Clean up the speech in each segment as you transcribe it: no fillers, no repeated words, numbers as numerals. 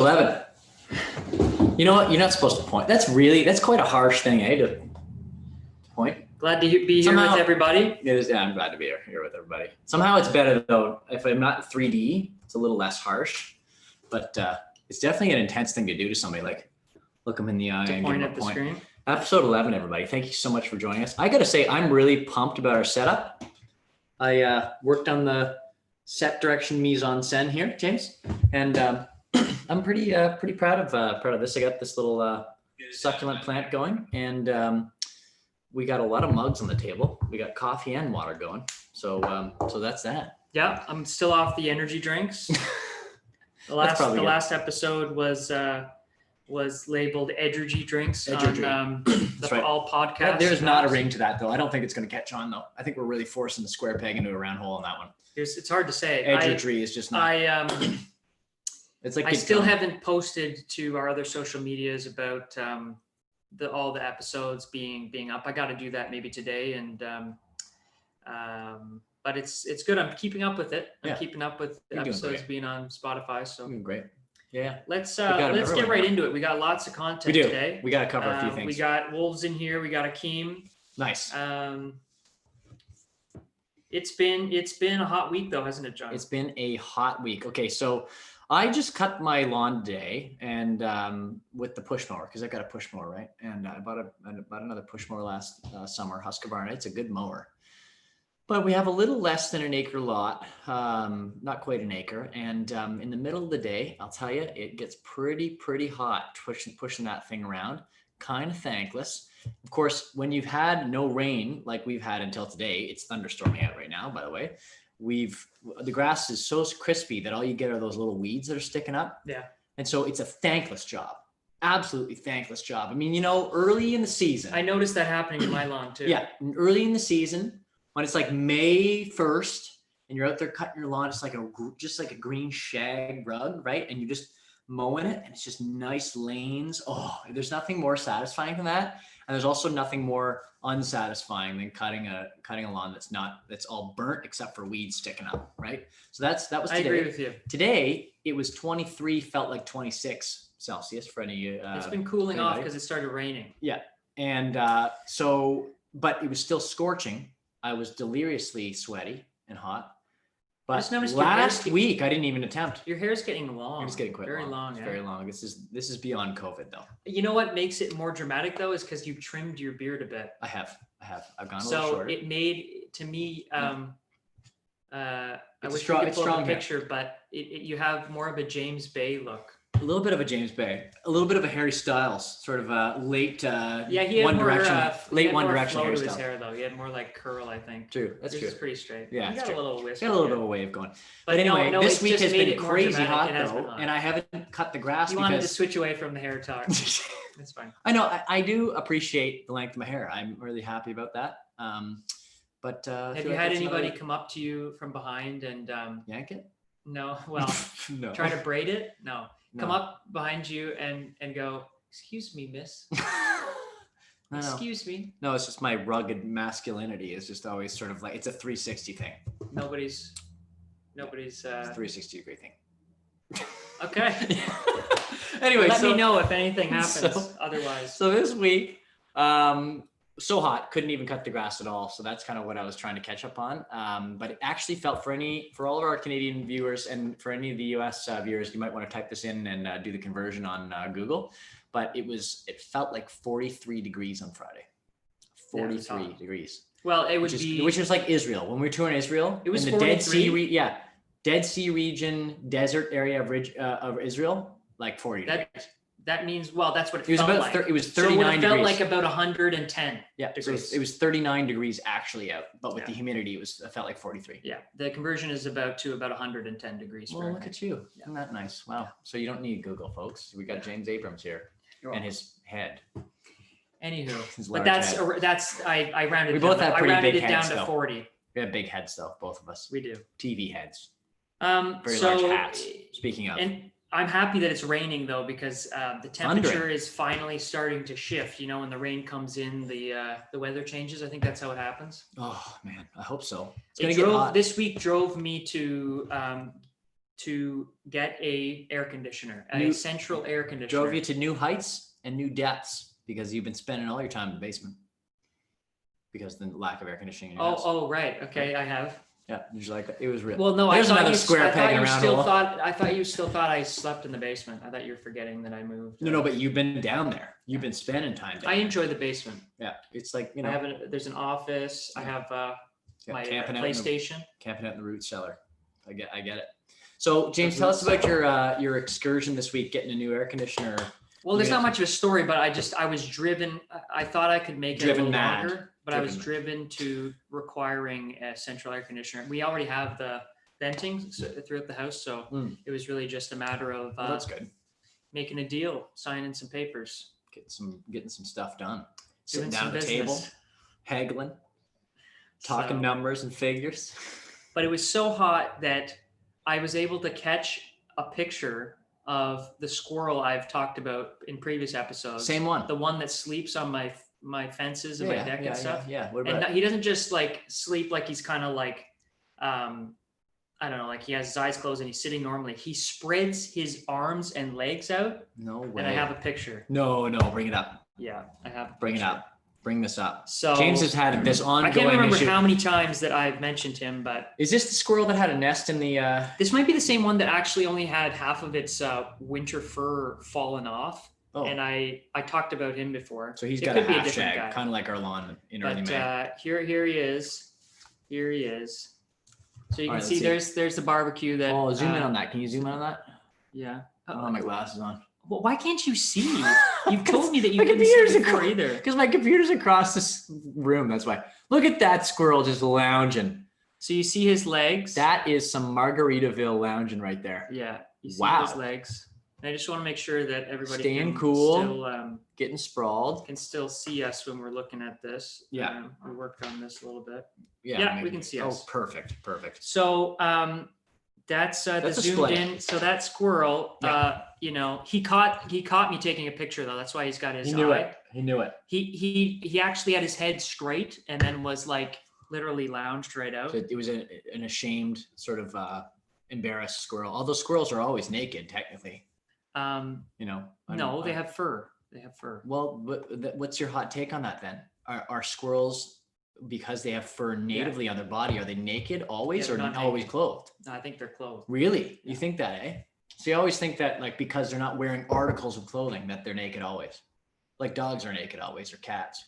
11. You know what? You're not supposed to point. That's quite a harsh thing, eh? To point. Glad to be here with everybody. It is. Yeah, I'm glad to be here with everybody. Somehow it's better though. If I'm not 3D, it's a little less harsh. But it's definitely an intense thing to do to somebody. Like look them in the eye and point give at them a point. Screen. Episode 11, everybody. Thank you so much for joining us. I got to say, I'm really pumped about our setup. I worked on the set direction mise en scène here, James, and I'm pretty proud of this. I got this little succulent plant going, and we got a lot of mugs on the table. We got coffee and water going, so that's that. Yeah, I'm still off the energy drinks. The last episode was labeled Edgergy drinks on right. all podcasts. There's not a ring to that though. I don't think it's going to catch on though. I think we're really forcing the square peg into a round hole on that one. It's hard to say. Edgergy is just not. It's like I still haven't posted to our other social medias about all the episodes being up. I got to do that maybe today, and but it's good. I'm keeping up with it. I'm keeping up with the episodes being on Spotify. So great. Yeah. Let's get right into it. We got lots of content today. We got to cover a few things. We got Wolves in here. We got Akeem. Nice. It's been a hot week though, hasn't it, John? It's been a hot week. Okay, so I just cut my lawn today, and with the push mower, because I got a push mower, right? And I bought another push mower last summer, Husqvarna. It's a good mower, but we have a little less than an acre lot, not quite an acre. And in the middle of the day, I'll tell you, it gets pretty hot pushing that thing around. Kind of thankless. Of course, when you've had no rain like we've had until today, it's thunderstorming out right now, by the way. The grass is so crispy that all you get are those little weeds that are sticking up. Yeah. And so it's a thankless job. Absolutely thankless job. I mean, early in the season. I noticed that happening in my lawn too. Yeah. Early in the season, when it's like May 1st and you're out there cutting your lawn, it's like just like a green shag rug, right? And you're just mowing it and it's just nice lanes. Oh, there's nothing more satisfying than that. And there's also nothing more unsatisfying than cutting a lawn that's all burnt except for weeds sticking up, right? So that was today. I agree with you. Today it was 23, felt like 26 Celsius for any. It's been cooling off because it started raining. Yeah, and but it was still scorching. I was deliriously sweaty and hot. But last week I didn't even attempt. Your hair's getting long. It's getting quite very long. It's very long. This is beyond COVID though. You know what makes it more dramatic though is because you trimmed your beard a bit. I have. I've gone a little shorter. So it made to me. I wish you could pull up a picture, but you have more of a James Bay look. A little bit of a James Bay, a little bit of a Harry Styles, sort of a late he had One more, Direction, late One more Direction flow to hairstyle. his hair though. He had more like curl, I think. True, that's true. It's pretty straight. Yeah, he got a little whisk. Got a little bit of a way of going. But anyway, this week has been crazy hot though, and I haven't cut the grass. You wanted to switch away from the hair talk. That's fine. I know. I do appreciate the length of my hair. I'm really happy about that. But have you had anybody come up to you from behind and yank it? No. Well, no. Try to braid it? No. Come up behind you and go, excuse me, miss. No. Excuse me. No, it's just my rugged masculinity is just always sort of like, it's a 360 thing. Nobody's it's a 360 degree thing. Okay. Anyway, let me know if anything happens otherwise. So this week, so hot, couldn't even cut the grass at all. So that's kind of what I was trying to catch up on. But it actually felt for all of our Canadian viewers and for any of the US viewers, you might want to type this in and do the conversion on Google. But it felt like 43 degrees on Friday. 43 degrees. Well, which was like Israel. When we were touring Israel, it was in the Dead Sea, Dead Sea region, desert area of Israel, like 40 degrees. That means, well, that's what it felt like. It was 39 degrees. It felt like about 110 degrees. So it was 39 degrees actually out, but with the humidity, it felt like 43. Yeah, the conversion is about 110 degrees. Well, look at you. Isn't that nice? Wow. So you don't need Google, folks. We got James Abrams here and his head. Anywho, but that's I rounded. We both have pretty big heads, down to 40. We have big heads, though, both of us. We do. TV heads. Very large hats. Speaking of. And I'm happy that it's raining though, because the temperature is finally starting to shift. When the rain comes in, the weather changes. I think that's how it happens. Oh man, I hope so. This week drove me to to get a air conditioner, a central air conditioner. Drove you to new heights and new depths because you've been spending all your time in the basement because of the lack of air conditioning in your house. Oh, right. Okay, I have. Yeah, you're like, it was real. Well, no, There's another square peg in a round hole. I thought you still thought I slept in the basement. I thought you were forgetting that I moved. No, but you've been down there. You've been spending time down I there. enjoy the basement. Yeah, it's like, you I know. have there's an office. I have my PlayStation. Camping out in the root cellar. I get it. So James, tell us about your excursion this week, getting a new air conditioner. Well, there's not much of a story, but I was driven. I thought I could make it a little longer, but I was driven to requiring a central air conditioner. We already have the venting throughout the house, so it was really just a matter of that's good. Making a deal, signing some papers, getting some stuff done, sitting doing down at the table, haggling, talking numbers and figures. But it was so hot that I was able to catch a picture of the squirrel I've talked about in previous episodes. Same one. The one that sleeps on my fences and my deck and stuff. Yeah. What about and he doesn't just like sleep like he's kind of like, I don't know, like he has his eyes closed and he's sitting normally. He spreads his arms and legs out. No way. And I have a picture. No, bring it up. Yeah, I have. Bring it up. Bring this up. So James has had this ongoing I can't remember issue. how many times that I've mentioned him, but is this the squirrel that had a nest in the? This might be the same one that actually only had half of its winter fur fallen off. Oh. And I talked about him before. So he's got a half shag, kind of like our lawn in early May. But here he is. Here he is. So you can see there's the barbecue that. Oh, zoom in on that. Can you zoom in on that? Yeah. I don't have my glasses on. Well, why can't you see? You've told me that you couldn't see before either. Because my computer's across this room. That's why. Look at that squirrel just lounging. So you see his legs? That is some Margaritaville lounging right there. Yeah. You see his legs. And I just want to make sure that everybody staying cool, getting sprawled, can still see us when we're looking at this. Yeah. We worked on this a little bit. Yeah, we can see us. Oh, perfect. So that's the zoomed in. So that squirrel, he caught me taking a picture though. That's why he's got his He knew it. He actually had his head straight and then was like literally lounged right out. So it was an ashamed sort of embarrassed squirrel. Although squirrels are always naked technically. No, they have fur. Well, what's your hot take on that then? Are squirrels, because they have fur natively on their body, are they naked always or not always clothed? No, I think they're clothed. Really? You think that, eh? So you always think that like because they're not wearing articles of clothing that they're naked always. Like dogs are naked always or cats.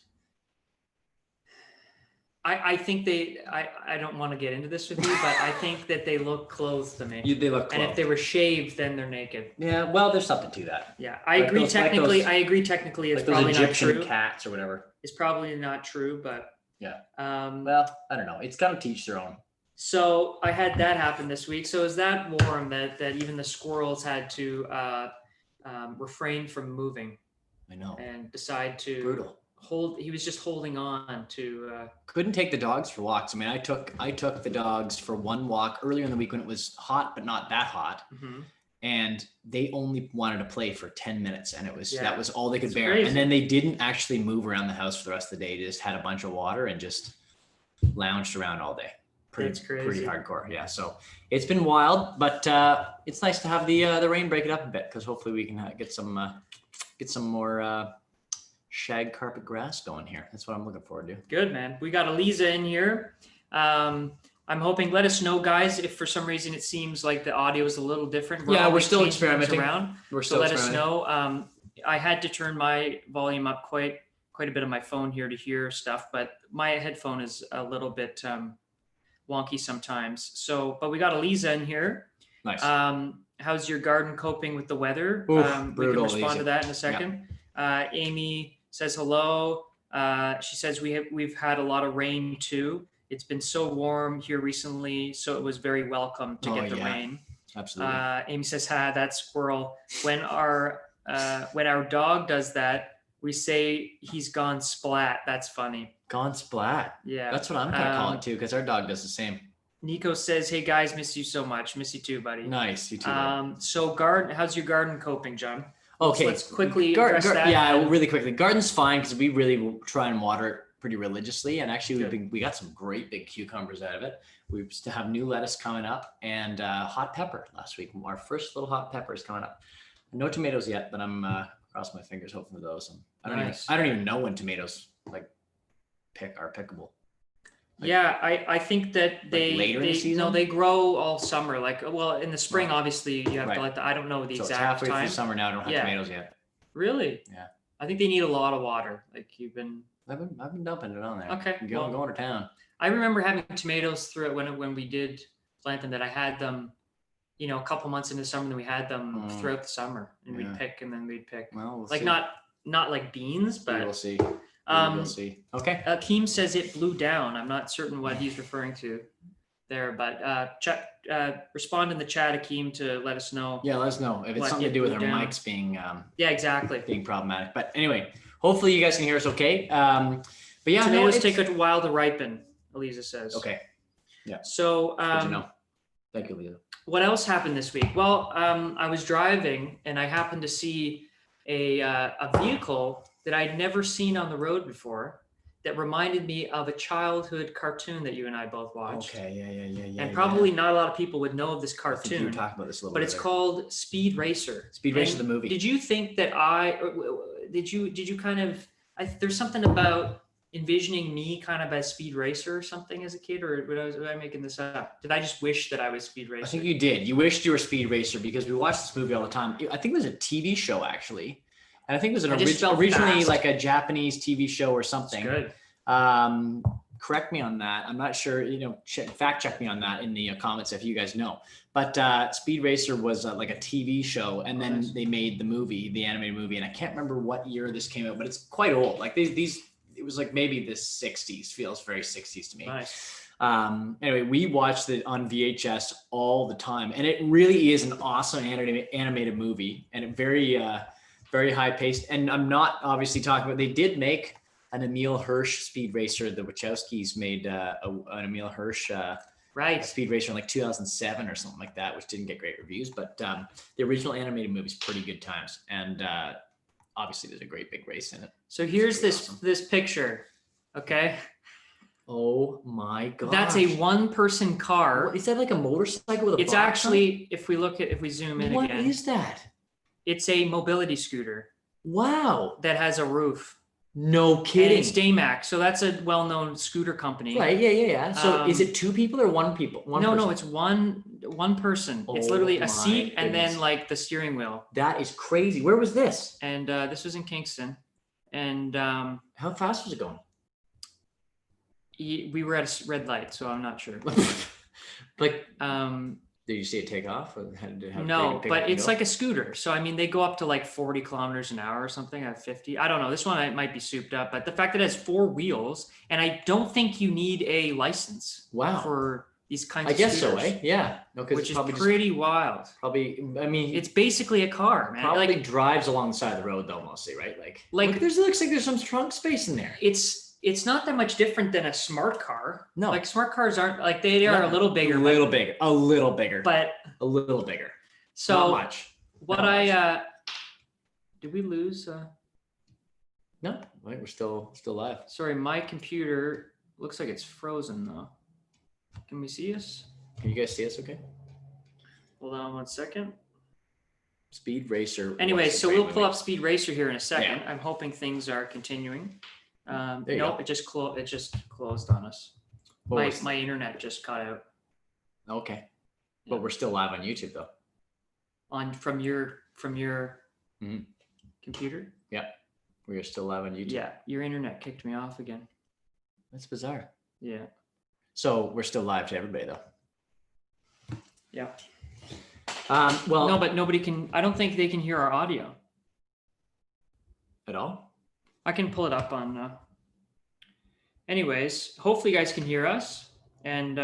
I think I don't want to get into this with you, but I think that they look clothed to me. They look clothed. And if they were shaved, then they're naked. Yeah, well, there's something to that. Yeah, I agree technically it's like probably those Egyptian not true. Cats or whatever. It's probably not true, but yeah. Well, I don't know. It's got to teach their own. So I had that happen this week. So it was that warm that even the squirrels had to refrain from moving. I know. And decide to brutal. He was just holding on to. Couldn't take the dogs for walks. I mean, I took the dogs for one walk earlier in the week when it was hot, but not that hot. Mm-hmm. And they only wanted to play for 10 minutes, and that was all they could bear. Crazy. And then they didn't actually move around the house for the rest of the day. They just had a bunch of water and just lounged around all day. Pretty hardcore. Yeah. So it's been wild, but it's nice to have the rain break it up a bit because hopefully we can get some more shag carpet grass going here. That's what I'm looking forward to. Good, man. We got Eliza in here. I'm hoping, let us know, guys, if for some reason it seems like the audio is a little different. We're still experimenting. Let us know. I had to turn my volume up quite a bit on my phone here to hear stuff, but my headphone is a little bit wonky sometimes. So, but we got Eliza in here. Nice. How's your garden coping with the weather? Oof, we can respond to that in a second. Yeah. Amy says hello. She says we've had a lot of rain too. It's been so warm here recently, so it was very welcome to get the rain. Absolutely. Amy says, "Hi, that squirrel." When our dog does that, we say he's gone splat. That's funny. Gone splat. Yeah. That's what I'm kind of calling it too, because our dog does the same. Nico says, "Hey guys, miss you so much. Miss you too, buddy." Nice, you too. So how's your garden coping, John? Okay. Let's quickly address that. Yeah, really quickly. Garden's fine because we really try and water it pretty religiously. And actually, we got some great big cucumbers out of it. We still have new lettuce coming up and hot pepper last week. Our first little hot pepper is coming up. No tomatoes yet, but I'm crossing my fingers hoping for those. I don't even know when tomatoes like are pickable. Like, yeah, I think that they later in the season? No, they grow all summer. Like, well, in the spring, obviously you have to let I don't know the so exact it's halfway time. through summer now. I don't have tomatoes yet. Really? Yeah. I think they need a lot of water. Like I've been dumping it on there. Okay. Going to town. I remember having tomatoes through it when we did plant them, that I had them, a couple months into summer, and we had them throughout the summer, and we'd pick, and then we'd pick. Well, we'll like see. not like beans, but we'll see. We'll see. Okay. Akeem says it blew down. I'm not certain what he's referring to there, but respond in the chat, Akeem, to let us know. Yeah, let us know if it's something to do with our mics being exactly being problematic. But anyway, hopefully you guys can hear us okay. But yeah, tomatoes take a while to ripen, Eliza says. Okay. Yeah. So good to know. Thank you, Eliza. What else happened this week? Well, I was driving and I happened to see a vehicle that I'd never seen on the road before that reminded me of a childhood cartoon that you and I both watched. Okay, yeah. And probably not a lot of people would know of this cartoon. I think you were talking about this a little but bit. It's called Speed Racer. Speed Racer, the movie. Did you think that did you kind of, there's something about envisioning me kind of as Speed Racer or something as a kid, or was I making this up? Did I just wish that I was Speed Racer? I think you did. You wished you were Speed Racer because we watched this movie all the time. I think it was a TV show actually. And I think it was originally fast. Like a Japanese TV show or something. That's good. Correct me on that. I'm not sure, fact check me on that in the comments if you guys know. But Speed Racer was like a TV show, and then they made the movie, the animated movie, and I can't remember what year this came out, but it's quite old. Like these it was like maybe the 60s, feels very 60s to me. Nice. Anyway, we watched it on VHS all the time, and it really is an awesome animated movie, and it very high paced. And I'm not obviously talking about, they did make an Emil Hirsch Speed Racer. The Wachowskis made an Emil Hirsch Speed Racer in like 2007 or something like that, which didn't get great reviews. But the original animated movie is pretty good times, and obviously there's a great big race in it. So here's this picture, okay? Oh my god! That's a one-person car. Is that like a motorcycle with a? It's actually, if we zoom in again. What is that? It's a mobility scooter. Wow. That has a roof. No kidding. And it's Daymax, so that's a well-known scooter company. Right. Yeah. So is it two people or one person? No, it's one person. It's literally a seat and then like the steering wheel. That is crazy. Where was this? And this was in Kingston. And how fast was it going? We were at a red light, so I'm not sure. Like, did you see it take off? Or no, but it's like a scooter. So, I mean, they go up to like 40 kilometers an hour or something at 50. I don't know. This one might be souped up, but the fact that it has 4 wheels, and I don't think you need a license for these kinds of scooters. I guess so, eh? Yeah. No, which is pretty wild. Probably, I mean. It's basically a car, man. Probably drives along the side of the road though, mostly, right? Like looks like there's some trunk space in there. It's not that much different than a smart car. No. Like smart cars aren't, like they are a little bigger. A little bigger. But a little bigger. So not much. What did we lose? No, right, we're still live. Sorry, my computer looks like it's frozen though. Can we see us? Can you guys see us okay? Hold on 1 second. Speed Racer. Anyway, so we'll pull up Speed Racer here in a second. Yeah. I'm hoping things are continuing. Nope, it just closed on us. My internet just cut out. Okay. Yeah. But we're still live on YouTube though. From your computer? Yeah. We are still live on YouTube. Yeah, your internet kicked me off again. That's bizarre. Yeah. So we're still live to everybody though. Yeah. Well, no, but I don't think they can hear our audio. At all? I can pull it up on. Anyways, hopefully you guys can hear us. And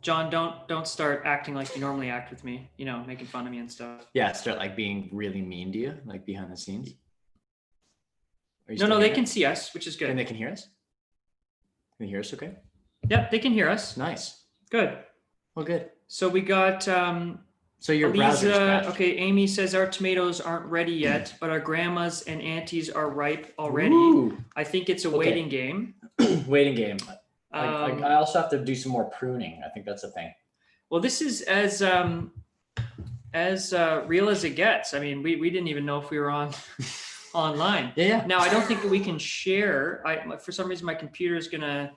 John, don't start acting like you normally act with me. Making fun of me and stuff. Yeah, start like being really mean to you, like behind the scenes. No, they can see us, which is good. And they can hear us. Can you hear us? Okay. Yep, they can hear us. Nice. Good. Well, good. So we got. So your browser's crashed. Okay, Amy says our tomatoes aren't ready yet, but our grandmas and aunties are ripe already. Ooh. I think it's a waiting game. Waiting game. I also have to do some more pruning. I think that's a thing. Well, this is as real as it gets. I mean, we didn't even know if we were on online. Yeah. Now I don't think that we can share. For some reason my computer is gonna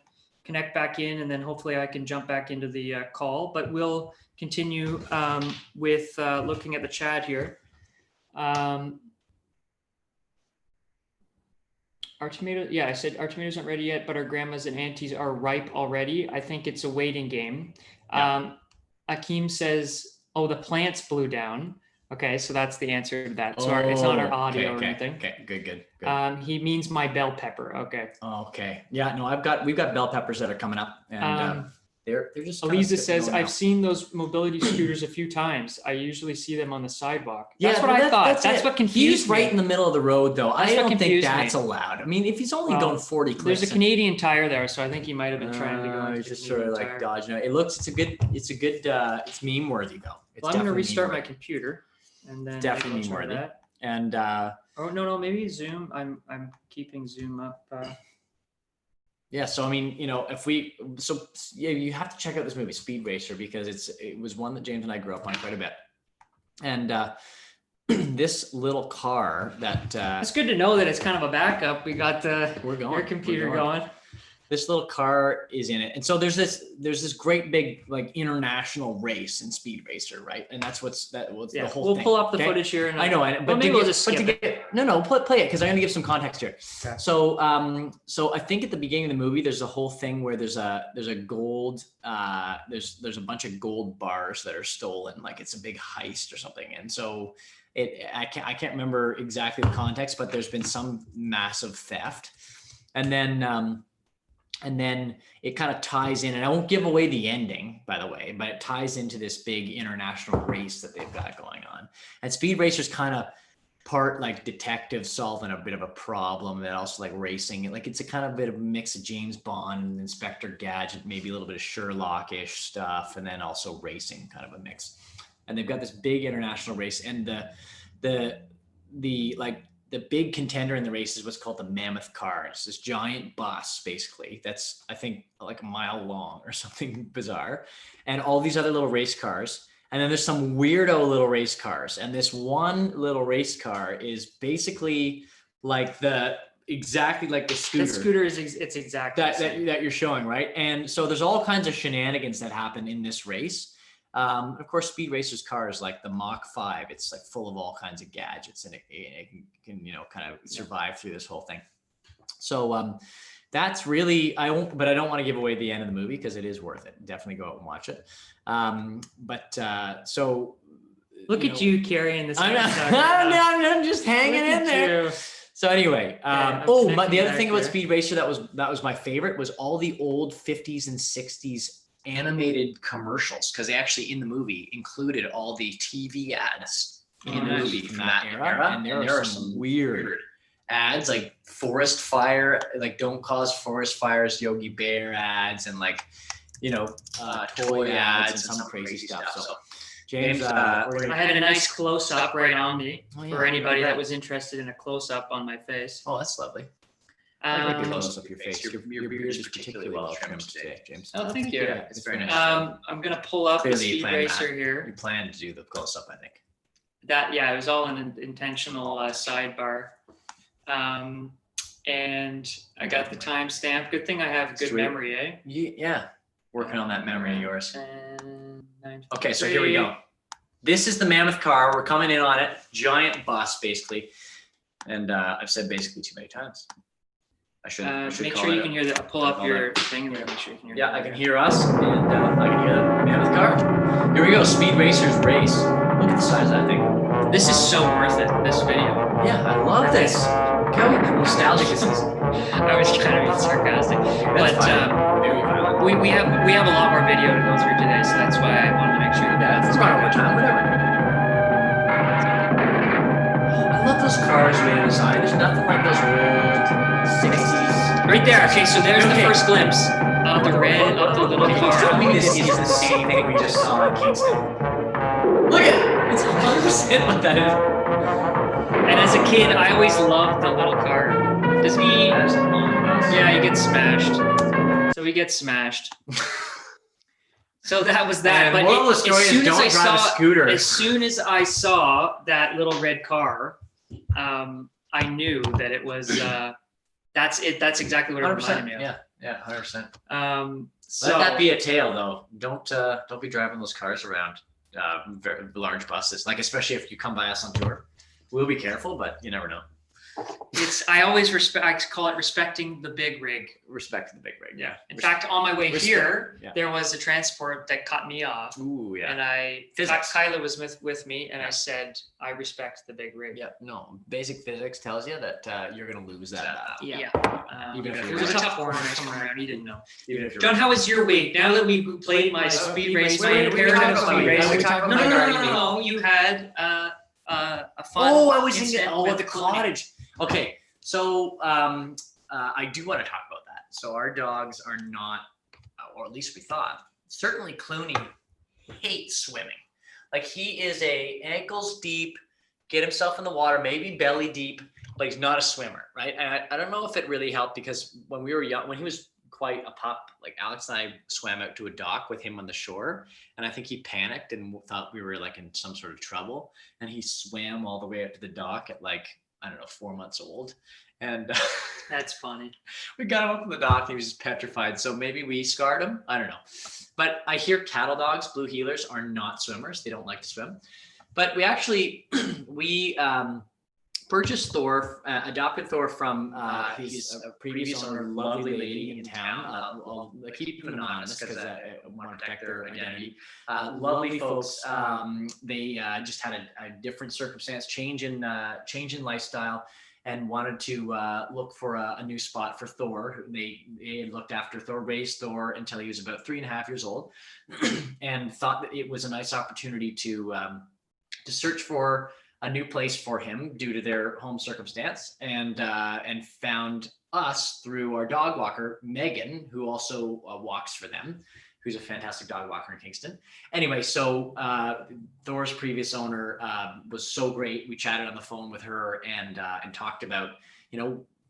connect back in, and then hopefully I can jump back into the call. But we'll continue with looking at the chat here. Our tomato, yeah, I said our tomatoes aren't ready yet, but our grandmas and aunties are ripe already. I think it's a waiting game. Yeah. Akeem says, "Oh, the plants blew down." Okay, so that's the answer to that. So it's not our audio or anything. Okay, good. He means my bell pepper. Okay. Okay. Yeah. No, we've got bell peppers that are coming up, and they're just. Eliza says, "I've seen those mobility scooters a few times. I usually see them on the sidewalk." Yeah, that's what I thought. That's what confused He's right in the middle of the road, though. I don't think that's me. allowed. I mean, if he's only going 40 clicks. There's a Canadian Tire there, so I think he might have been trying to go. He's just sort of like dodging it. It's meme worthy though. Well, I'm going to restart my computer, and then definitely meme worthy. And oh no, maybe Zoom. I'm keeping Zoom up. Yeah, so I mean, you know, you have to check out this movie, Speed Racer, because it was one that James and I grew up on quite a bit. And this little car that it's good to know that it's kind of a backup. We got your computer going. This little car is in it, and so there's this great big like international race in Speed Racer, right? And that's the whole thing. We'll pull up the footage here. I know, but maybe we'll just skip it. No, play it because I'm going to give some context here. Okay. So I think at the beginning of the movie, there's a whole thing where there's a gold there's a bunch of gold bars that are stolen, like it's a big heist or something, and so I can't remember exactly the context, but there's been some massive theft, and then it kind of ties in, and I won't give away the ending, by the way, but it ties into this big international race that they've got going on. And Speed Racer's kind of part like detective solving a bit of a problem, and also like racing. Like it's a kind of bit of a mix of James Bond and Inspector Gadget, maybe a little bit of Sherlock-ish stuff, and then also racing, kind of a mix. And they've got this big international race, and the big contender in the race is what's called the Mammoth Car. It's this giant bus, basically, that's, I think, like a mile long or something bizarre. And all these other little race cars. And then there's some weirdo little race cars. And this one little race car is basically like exactly like the scooter. The scooter is exactly that you're showing, right? And so there's all kinds of shenanigans that happen in this race. Of course, Speed Racer's car is like the Mach 5. It's like full of all kinds of gadgets, and it can kind of survive through this whole thing. So that's really, I don't want to give away the end of the movie because it is worth it. Definitely go out and watch it. So look at you carrying this. I'm just hanging in there. You. So anyway, the other thing about Speed Racer that was my favorite was all the old 50s and 60s animated commercials, because they actually in the movie included all the TV ads in the movie from that era. And there are some weird ads, like forest fire, like don't cause forest fires, Yogi Bear ads, and like, toy ads and some crazy stuff. So James, I had a nice close up right on me for anybody that was interested in a close up on my face. Oh, that's lovely. Close up your face. Your beard is particularly well trimmed today, James. Oh, thank you. Yeah, it's very nice. I'm gonna pull up the Speed Racer here. You planned to do the close up, I think. It was all an intentional sidebar. And I got the timestamp. Good thing I have good memory, eh? Yeah. Working on that memory of yours. Okay, so here we go. This is the Mammoth Car. We're coming in on it. Giant bus, basically. And I've said basically too many times. I should make sure you can hear that. Pull up your thing there. Make sure you can hear. Yeah, I can hear us, and I can hear the Mammoth Car. Here we go. Speed Racer's race. Look at the size of that thing. This is so worth it. This video. Yeah, I love this. Look how nostalgic this is. I was kind of being sarcastic, but very violent. We have a lot more video to go through today, so that's why I wanted to make sure that's about more time. Whatever. I love those cars made inside. There's nothing like those old 60s. Right there. Okay, so there's the first glimpse of the little car. Tell me this is the same thing we just saw in Kingston. Look at it. It's 100% what that is. And as a kid, I always loved the little car. Does he? Yeah, he gets smashed. So he gets smashed. So that was that. And moral of the story is don't drive a scooter. As soon as I saw that little red car, I knew that it was. That's it. That's exactly what it reminded me of. Yeah, 100%. So let that be a tale, though. Don't be driving those cars around very large buses. Like especially if you come by us on tour, we'll be careful, but you never know. I always respect. I call it respecting the big rig. Respect the big rig. Yeah. In fact, on my way here, there was a transport that cut me off. Ooh, yeah. And Kyla was with me, and I said, I respect the big rig. Yeah. No, basic physics tells you that you're gonna lose that battle. Yeah. Even if it was a tough corner coming around. You didn't know. John, how was your week? Now that we played my speed race, my imperative speed race. No. You had a fun. Oh, I was thinking. At the cottage. Okay, so I do want to talk about that. So our dogs are not, or at least we thought, certainly Clooney hates swimming. Like he is a ankles deep, get himself in the water, maybe belly deep, but he's not a swimmer, right? And I don't know if it really helped because when we were young, when he was quite a pup, like Alex and I swam out to a dock with him on the shore, and I think he panicked and thought we were like in some sort of trouble, and he swam all the way up to the dock at like, I don't know, 4 months old. And that's funny. We got him up on the dock and he was just petrified. So maybe we scarred him. I don't know. But I hear cattle dogs, blue heelers, are not swimmers. They don't like to swim. But we actually, purchased Thor, adopted Thor from his previous owner, lovely lady in town. I'll keep them anonymous because I want to protect their identity. Lovely folks. They just had a different circumstance, change in lifestyle, and wanted to look for a new spot for Thor. They had looked after Thor, raised Thor until he was about 3.5 years old, and thought that it was a nice opportunity to search for a new place for him due to their home circumstance, and found us through our dog walker, Megan, who also walks for them, who's a fantastic dog walker in Kingston. Anyway, so Thor's previous owner was so great. We chatted on the phone with her and talked about,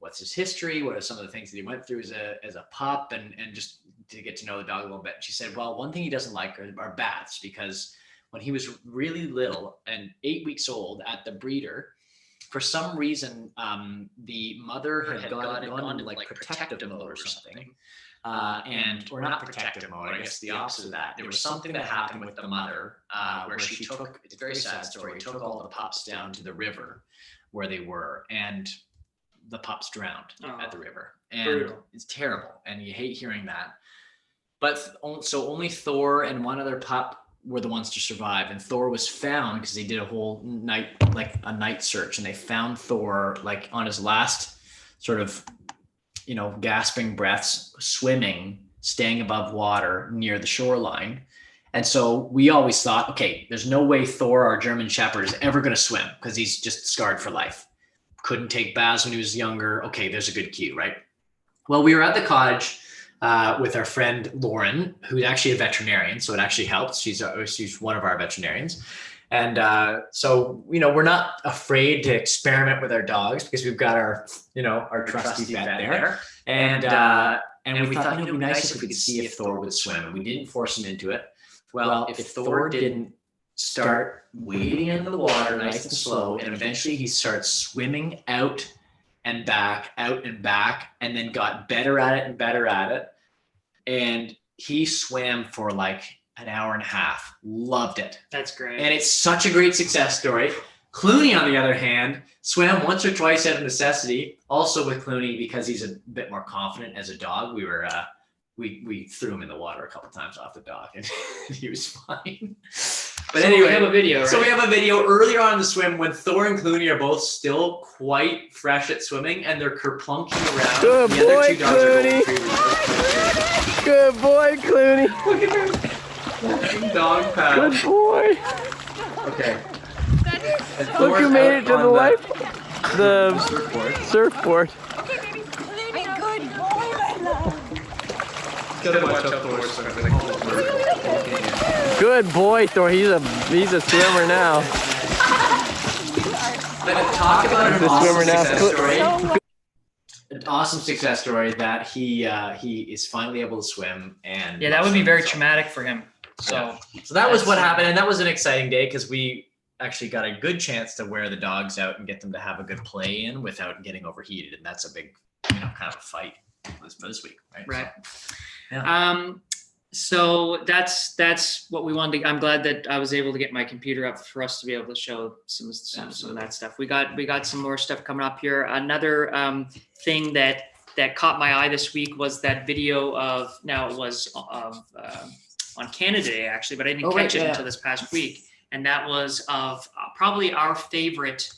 what's his history, what are some of the things that he went through as a pup, and just to get to know the dog a little bit. She said, well, one thing he doesn't like are baths, because when he was really little and 8 weeks old at the breeder, for some reason, the mother had gone into like protective mode or something. Or not protective mode, I guess the opposite of that. There was something that happened with the mother where she took, it's a very sad story, took all the pups down to the river where they were, and the pups drowned at the river. And brutal. It's terrible, and you hate hearing that. But so only Thor and one other pup were the ones to survive, and Thor was found because they did a whole night, like a night search, and they found Thor like on his last sort of, gasping breaths, swimming, staying above water near the shoreline. And so we always thought, okay, there's no way Thor, our German Shepherd, is ever going to swim because he's just scarred for life. Couldn't take baths when he was younger. Okay, there's a good cue, right? Well, we were at the cottage with our friend Lauren, who's actually a veterinarian, so it actually helps. She's one of our veterinarians, and so we're not afraid to experiment with our dogs because we've got our trusty vet there, and we thought it'd be nice if we could see if Thor would swim. We didn't force him into it. Well, if Thor didn't start wading into the water nice and slow, and eventually he starts swimming out and back, and then got better at it and better at it. And he swam for like an hour and a half. Loved it. That's great. And it's such a great success story. Clooney, on the other hand, swam once or twice out of necessity. Also with Clooney, because he's a bit more confident as a dog, we threw him in the water a couple times off the dock, and he was fine. But so anyway, we have a video, right? So we have a video earlier on in the swim when Thor and Clooney are both still quite fresh at swimming, and they're kerplunking around. Good the boy, other two dogs Clooney. Good boy, Clooney. Look at him. Dog paddle. Good boy. Okay. Look who made it to the surfboard. Okay, baby. Clooney, good boy, my love. Gotta watch out for Good boy, Thor. He's a swimmer now. But talk about an He's a awesome swimmer now. success story. an awesome success story that he is finally able to swim. And Yeah, that would be very traumatic for him. So that was what happened, and that was an exciting day because we actually got a good chance to wear the dogs out and get them to have a good play in without getting overheated, and that's a big, kind of a fight for this week, right? Right. So, yeah. So that's what we wanted to, I'm glad that I was able to get my computer up for us to be able to show some of that stuff. We got some more stuff coming up here. Another thing that caught my eye this week was that video of, now it was on Canada Day actually, but I didn't catch it until this past week. And that was of probably our favorite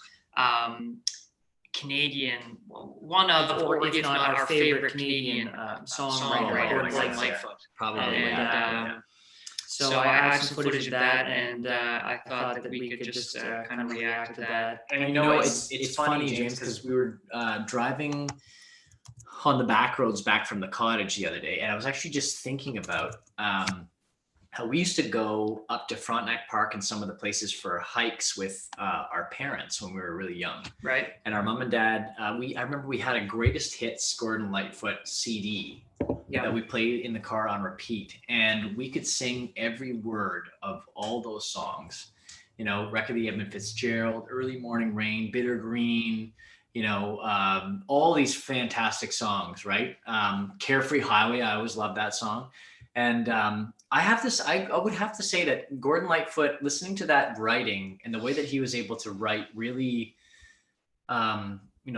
Canadian, one of, or if not our favorite Canadian songwriter, Gordon Lightfoot. Probably. So I have some footage of that, and I thought that we could just kind of react to that. And it's funny, James, because we were driving on the back roads back from the cottage the other day, and I was actually just thinking about how we used to go up to Frontenac Park and some of the places for hikes with our parents when we were really young. Right. And our mom and dad, I remember we had a greatest hits Gordon Lightfoot CD that we played in the car on repeat. And we could sing every word of all those songs. Wreck of the Edmund Fitzgerald, Early Morning Rain, Bitter Green, all these fantastic songs, right? Carefree Highway, I always loved that song. And I would have to say that Gordon Lightfoot, listening to that writing and the way that he was able to write really,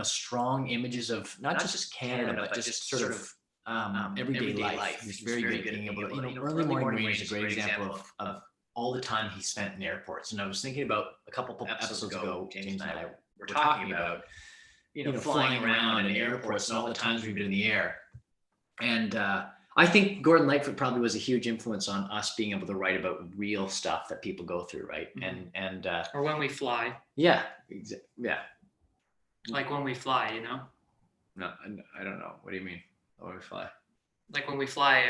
strong images of not just Canada, but just sort of everyday life. He's very good at being able to, Early Morning Rain is a great example of all the time he spent in airports. And I was thinking about a couple episodes ago, James and I were talking about, flying around in airports and all the times we've been in the air. And I think Gordon Lightfoot probably was a huge influence on us being able to write about real stuff that people go through, right? And or when we fly. Yeah. Like when we fly, No, I don't know. What do you mean? When we fly? Like when we fly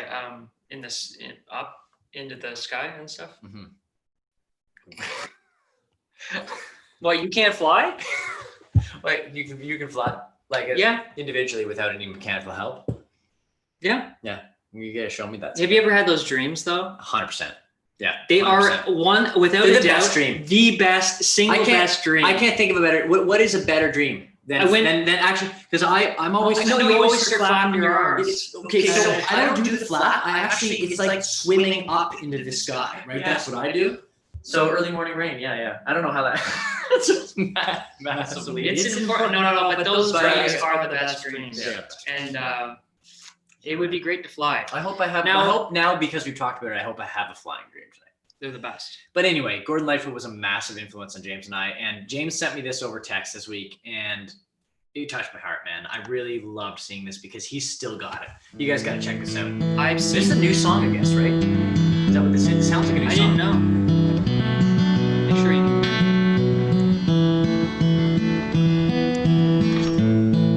up into the sky and stuff. Mm-hmm. Well, you can't fly. Wait, you can fly individually without any mechanical help. Yeah. You gotta show me that. Have you ever had those dreams though? 100%. Yeah. They 100%. Are one without a doubt the best best dream. I can't think of a better. What is a better dream than actually? Because I'm always. I know you always start clapping your arms. Okay, so I don't do the flap. I actually it's like swimming up into the sky, right? Yeah. That's what I do. So Early Morning Rain. Yeah. I don't know how that. That's just massively. It's important. No. But those dreams are the best dreams. Yeah. And. It would be great to fly. I hope I have. I hope now, because we've talked about it, I hope I have a flying dream tonight. They're the best. But anyway, Gordon Lightfoot was a massive influence on James and I. And James sent me this over text this week, and it touched my heart, man. I really loved seeing this because he's still got it. You guys got to check this out. This is a new song, I guess, right? Is that what this is? It sounds like a new song. I didn't know. Make sure you.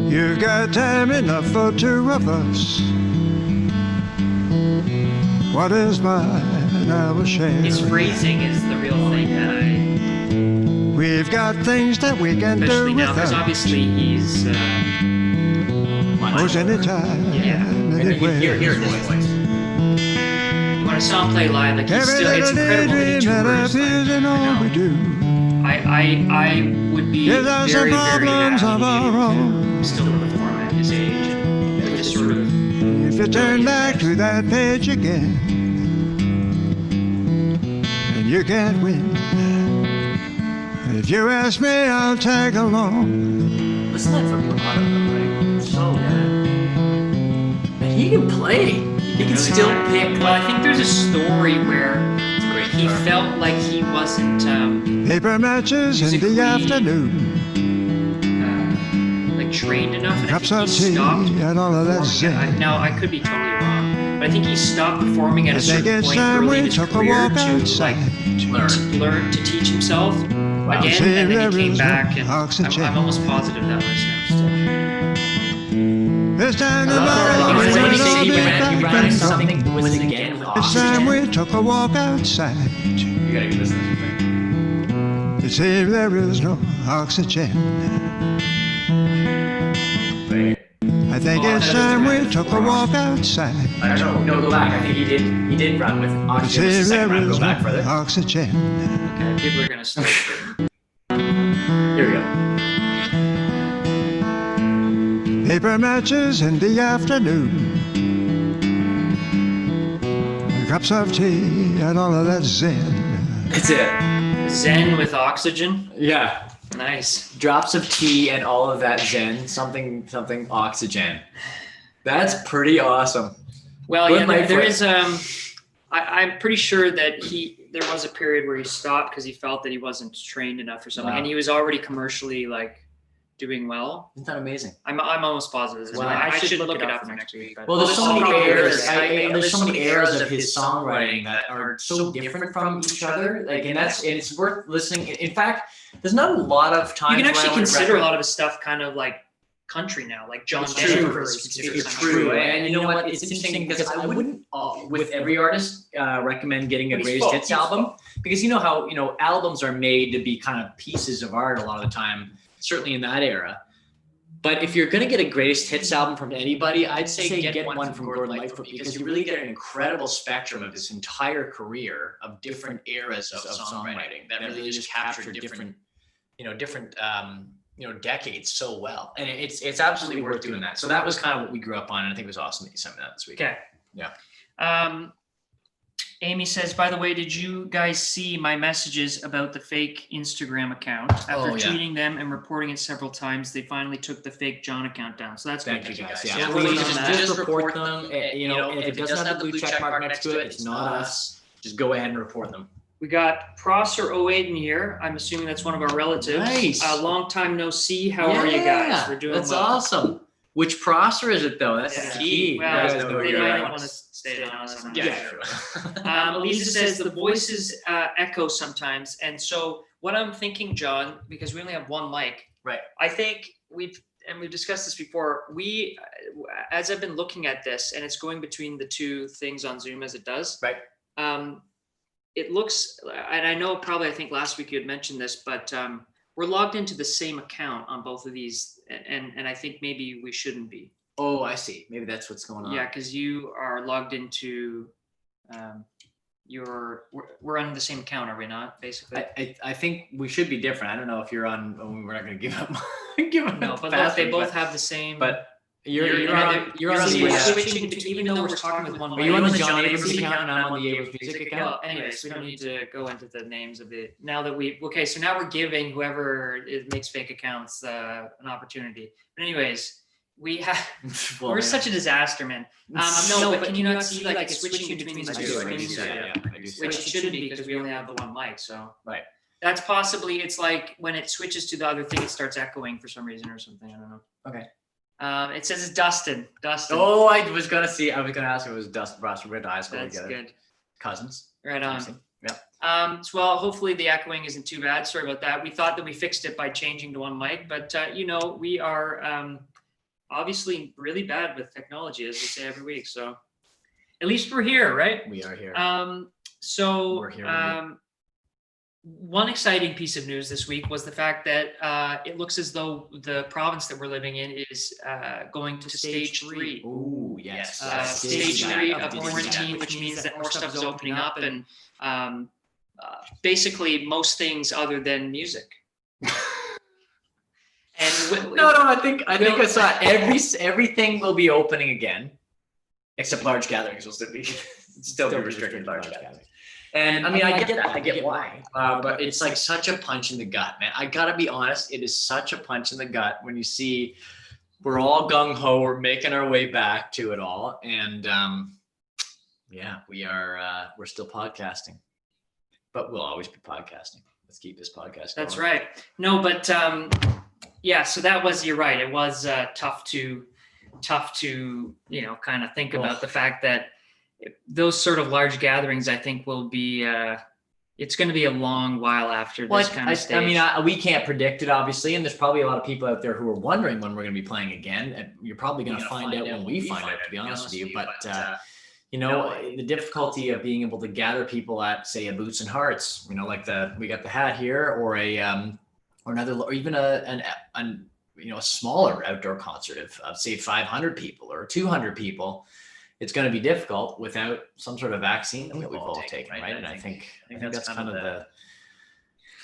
You've got time enough for two of us. What is mine, I will share. His phrasing is the real thing that We've got things that we can do especially now, because without. obviously he's Most anytime, anywhere. Hear his voice. when I saw him play live, like he's still, it's incredible that he tours. I would be very, very happy to still perform at his age. And just sort of. If you turn back to that page again, and you can't win. If you ask me, I'll tag along. Listen to that from bravado, though, right? So good. And he can play. He can still pick. Well, I think there's a story where he felt like he wasn't. Paper matches in the afternoon. Like trained enough, and Cups I of think he tea stopped and all of that performing. Now I could be totally wrong, but I think he stopped performing at a certain point early in his career to learn to teach himself again, and then he came back, and I'm almost positive that was him still. It's time to It's time we took a walk outside. You gotta give this thing. It seems there is no oxygen. Wait. kids and we took a walk outside. I don't know. No, go back. I think he did run with oxygen. Say The second there round, is go back no further. oxygen. Okay, people are gonna start. Here we go. Paper matches in the afternoon, cups of tea and all of that zen. That's it. Zen with oxygen. Yeah. Nice. Drops of tea and all of that zen, something oxygen. That's pretty awesome. Well, Good yeah, night, there Fred. is. I'm pretty sure that there was a period where he stopped because he felt that he wasn't trained enough or something, Wow. and he was already commercially doing well. Isn't that amazing? I'm almost positive. Well, I should look it up for next week. But Well, there's so many probably eras. is. There's so many eras of his songwriting that are so different from each other. And it's worth listening. In fact, there's not a lot of times. You can where I actually would consider a recommend- lot of his stuff kind of like country now, like John It's true. Denver. It's true. And you know what? It's interesting because I wouldn't, with every artist, recommend getting a But he's greatest folk, hits he's album folk. because you know how albums are made to be kind of pieces of art a lot of the time. Certainly in that era. But if you're going to get a greatest hits album from anybody, I'd say get one from Gordon Lightfoot because you really get an incredible spectrum of his entire career of different eras of songwriting that really just captured different decades so well. And it's absolutely worth doing that. So that was kind of what we grew up on. And I think it was awesome that you sent me that this week. Okay. Yeah. Amy says, by the way, did you guys see my messages about the fake Instagram account? After Oh, yeah. tweeting them and reporting it several times, they finally took the fake John account down. So that's Thank good. you guys. Yeah, Yeah, we're please working on that. just report them. And if it doesn't have the blue check mark next to it, it's not us. Just go ahead and report them. We got Prosser 08 in here. I'm assuming that's one of our relatives. Nice. Long time no see. How are you guys? We're doing That's well. awesome. Which Prosser is it though? That's Yeah. the key. Well, You guys know they who you might are. want to stay anonymous. Yeah. Elisa says the voices echo sometimes. And so what I'm thinking, John, because we only have one mic, Right. I think we've discussed this before. As I've been looking at this and it's going between the two things on Zoom as it does. Right. It looks, and I know I think last week you had mentioned this, but we're logged into the same account on both of these. And I think maybe we shouldn't be. Oh, I see. Maybe that's what's going on. Yeah, because you are logged into we're on the same account, are we not? Basically, I think we should be different. I don't know if you're on. We're not going to give up. no, but look, they both have the same. But you're on see, the. we're switching between, even though we're talking with one. Are mic. you on the John Abrams account and I'm on the Abrams Music account? Well, anyways, we don't need to go into the names of it now that so now we're giving whoever makes fake accounts an opportunity. But anyways, we have we're such a disaster, man. No, but can you not see like it's switching between the I two do. screens? I do. Which it shouldn't be because we only have the one mic. So Right. that's possibly it's like when it switches to the other thing, it starts echoing for some reason or something. I don't know. Okay. It says it's Dustin. Oh, I was gonna ask if it was Dustin Brosser. We went to high school That's together. good. Cousins. Right on. Obviously. Yeah. So well, hopefully the echoing isn't too bad. Sorry about that. We thought that we fixed it by changing to one mic, but we are obviously really bad with technology, as we say every week. So at least we're here, right? We are here. So We're here, one exciting piece of news this week was the fact that it looks as though the province that we're living in is going to stage 3. Ooh, yes. Stage 3 of quarantine, which means that more stuff is opening up and basically most things other than music. And No, I think I saw everything will be opening again, except large gatherings will still be restricted to large gatherings. And I mean, I get that. I get why. But it's like such a punch in the gut, man. I gotta be honest. It is such a punch in the gut when you see we're all gung ho. We're making our way back to it all, and we're still podcasting, but we'll always be podcasting. Let's keep this podcast going. That's right. No, but so that was, you're right. It was tough to kind of think about the fact that those sort of large gatherings, I think, will be it's going to be a long while after this kind of stage. I mean, we can't predict it, obviously, and there's probably a lot of people out there who are wondering when we're going to be playing again. And you're probably going to find out when we find out, to be honest with you. But the difficulty of being able to gather people at, say, a Boots and Hearts, like we got the hat here, or a or another, or even a smaller outdoor concert of say 500 people or 200 people, it's going to be difficult without some sort of vaccine that we've all taken, right? And I think that's kind of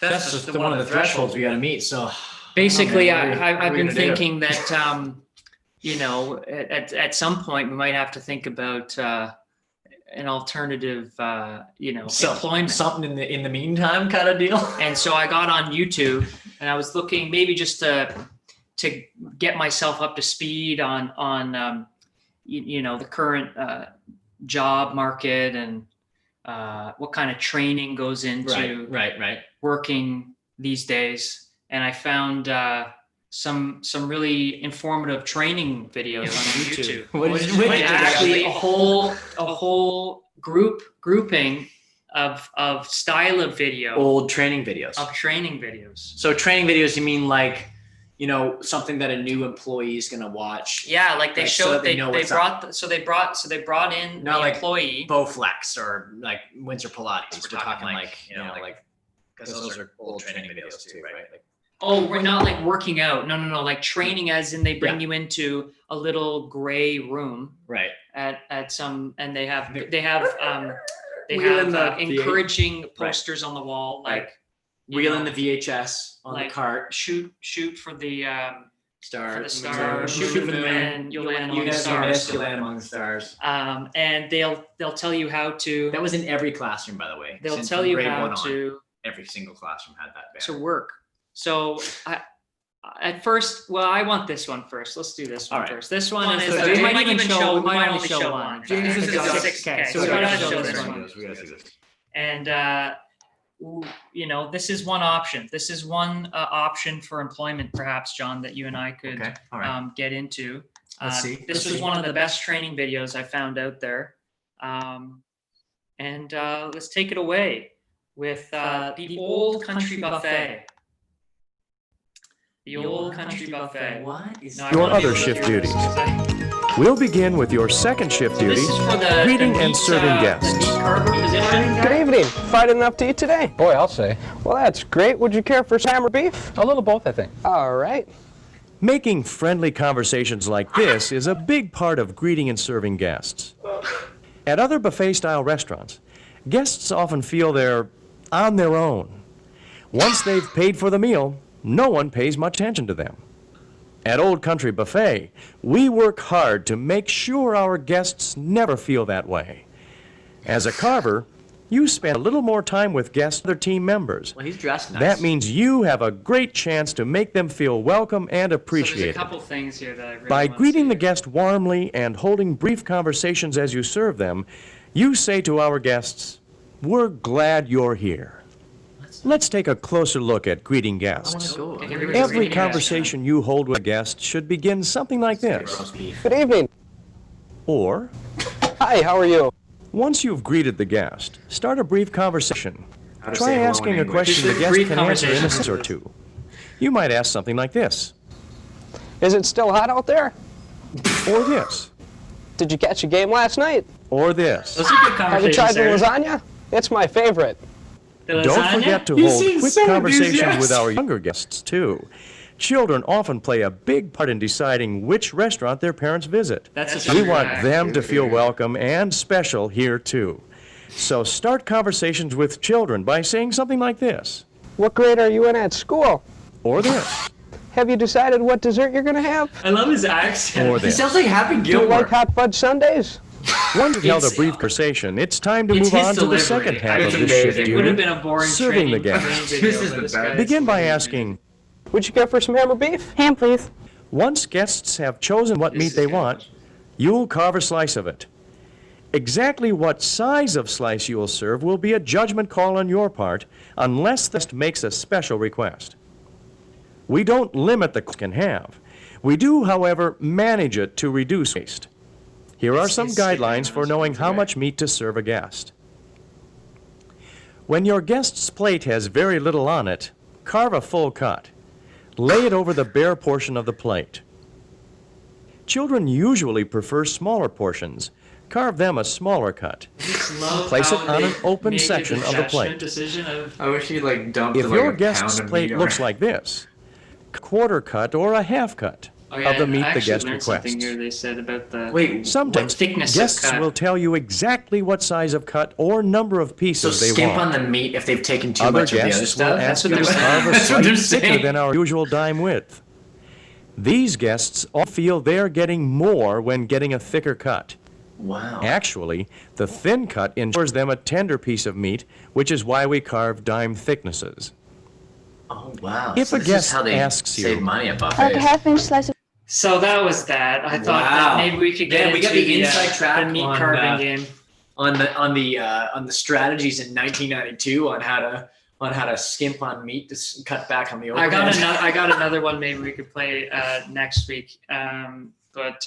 that's just one of the thresholds we got to meet. So basically, I've been thinking that at some point we might have to think about an alternative, employment, something in the meantime kind of deal. And so I got on YouTube and I was looking maybe just to get myself up to speed on the current job market and what kind of training goes into right working these days. And I found some really informative training videos on YouTube. Which actually a whole grouping of style of video. Old training videos. Of training videos. So training videos, you mean like, something that a new employee is going to watch? Yeah, like they showed, they brought in not the like employee. Bowflex or like Windsor Pilates. We're talking like because those are old training videos too, right? Like, oh, we're not like working out. No. Like training as in they bring you into a little gray room. Right. At some, and they have encouraging posters on the wall, like wheeling the VHS on the cart. Shoot for the star. Shoot for the moon. You'll land among the stars. You'll land among the stars. And they'll tell you how to. That was in every classroom, by the way. They'll tell you how to. Every single classroom had that banner. To work. So at first, I want this one first. Let's do this one first. This one is. We might only show one. James is Okay, so we gotta show this one. We gotta see this. And this is one option. This is one option for employment, perhaps, John, that you and I could get into. Let's see. This was one of the best training videos I found out there. And let's take it away with the Old Country Buffet. The Old Country Buffet. What is your other shift duties? We'll begin with your second shift duty, This is for the greeting the and meat, serving the guests. meat carver position. Good evening. Fried enough to eat today? Boy, I'll say. Well, that's great. Would you care for some ham or beef? A little both, I think. All right. Making friendly conversations like this is a big part of greeting and serving guests. At other buffet-style restaurants, guests often feel they're on their own. Once they've paid for the meal, no one pays much attention to them. At Old Country Buffet, we work hard to make sure our guests never feel that way. As a carver, you spend a little more time with guests and other team members. Well, he's dressed nice. That means you have a great chance to make them feel welcome and So appreciated. there's a couple things here that I really By want to greeting see. the guest warmly and holding brief conversations as you serve them, you say to our guests, "We're glad you're here." Let's take a closer look at greeting guests. Okay, here we go. Every Greeting guests. conversation you hold with a guest should begin something like this. Good evening. Or, Hi, how are you? once you've greeted the guest, start a brief conversation. How to Try say hello in asking a English. question the Just guest brief can answer in a conversation. sentence or two. You might ask something like this, Is it still hot out there? or this, Did you catch a game last night? or this. Those are good Have you tried conversations, the Sarah. lasagna? It's my favorite. The Don't lasagna? forget to He hold seems quick so conversations with enthusiastic. our younger guests, too. Children often play a big part in deciding which restaurant their parents visit. That's a We true want fact. them to feel welcome and special here, too. So start conversations with children by saying something like this, What grade are you in at school? or this, Have you decided what dessert you're going to have? I love his accent. or He this. sounds like Happy Do you like Gilmore. hot fudge sundaes? Once you've held a It's- brief conversation, it's time to It's move his on to the delivery. second half of It's this amazing. shift It would have duty. been a boring Serving the training guests. video, This is but the this best. guy's- Begin by asking, Would you care for some ham or beef? Ham, please. once guests have chosen what meat they want, you'll carve a slice of it. Exactly what size of slice you will serve will be a judgment call on your part, unless the guest makes a special request. We don't limit the can have. We do, however, manage it to reduce waste. Here are some guidelines for knowing how much meat to serve a guest. When your guest's plate has very little on it, carve a full cut. Lay it over the bare portion of the plate. Children usually prefer smaller portions. Carve them a smaller cut. Place it on an open section of the plate. Decision of I wish he like dumped If like your a guest's pound of plate meat looks on it. like this, quarter cut or a half cut Oh, yeah, of the meat I the actually guest learned requests. something here. They said about something requests. here they said about the Wait, Sometimes thickness of guests cut. will tell you exactly what size of cut or number of so pieces they skimp want. on the meat if they've taken too Other much of the other guests stuff. will ask what you to they're carve a That's what they're slice thicker saying. than our usual dime width. These guests all feel they're getting more when getting a thicker cut. Wow. Actually, the thin cut ensures them a tender piece of meat, which is why we carve dime thicknesses. Oh wow. If so a this guest is how they asks you- save money at Like a buffets. half-inch slice of So that was that. I thought that maybe we could get Man, we into got the inside track the meat on, carving game. on the strategies in 1992 on how to skimp on meat to cut back on the overhead. I got another one. Maybe we could play next week. But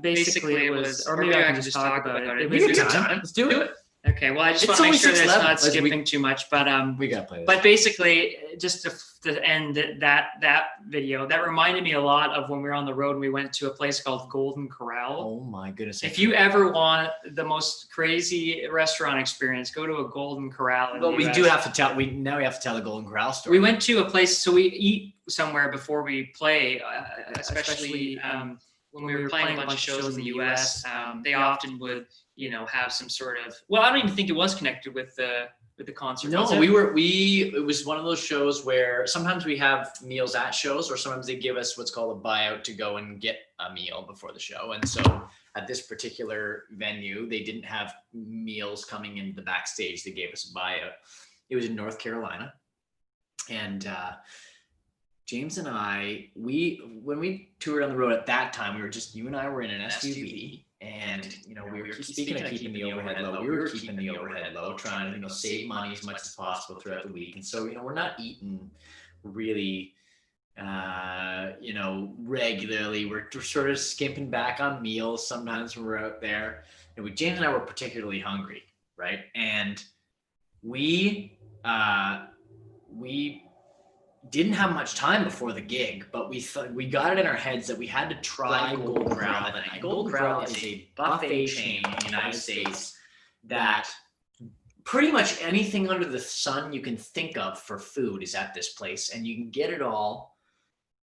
basically, it was, or maybe I can just talk about it. It We was got time. Let's do it. okay. Well, I just It's want to make only sure that 6:11. it's not Let's- skipping too much. But We gotta play this. But basically, just to end that video, that reminded me a lot of when we were on the road and we went to a place called Golden Corral. Oh my goodness. If you ever want the most crazy restaurant experience, go to a Golden Corral. in Well, the we US. do have to tell. We have to tell the Golden Corral story. We went to a place, so we eat somewhere before we play, especially when we were playing a bunch of shows in the U.S. They often would, have some sort of. Well, I don't even think it was connected with the concert. No, was it? it was one of those shows where sometimes we have meals at shows, or sometimes they give us what's called a buyout to go and get a meal before the show. And so at this particular venue, they didn't have meals coming into the backstage. They gave us a buyout. It was in North Carolina. And James and I, when we toured on the road at that time, you and I were in an SUV. And, we were speaking of keeping the overhead low. We were keeping the overhead low, trying to, save money as much as possible throughout the week. And so, we're not eating really, regularly. We're sort of skimping back on meals sometimes when we're out there. And James and I were particularly hungry, right? And we didn't have much time before the gig, but we got it in our heads that we had to try Golden Corral that night. Golden Corral is a buffet chain in the United States that pretty much anything under the sun you can think of for food is at this place, and you can get it all.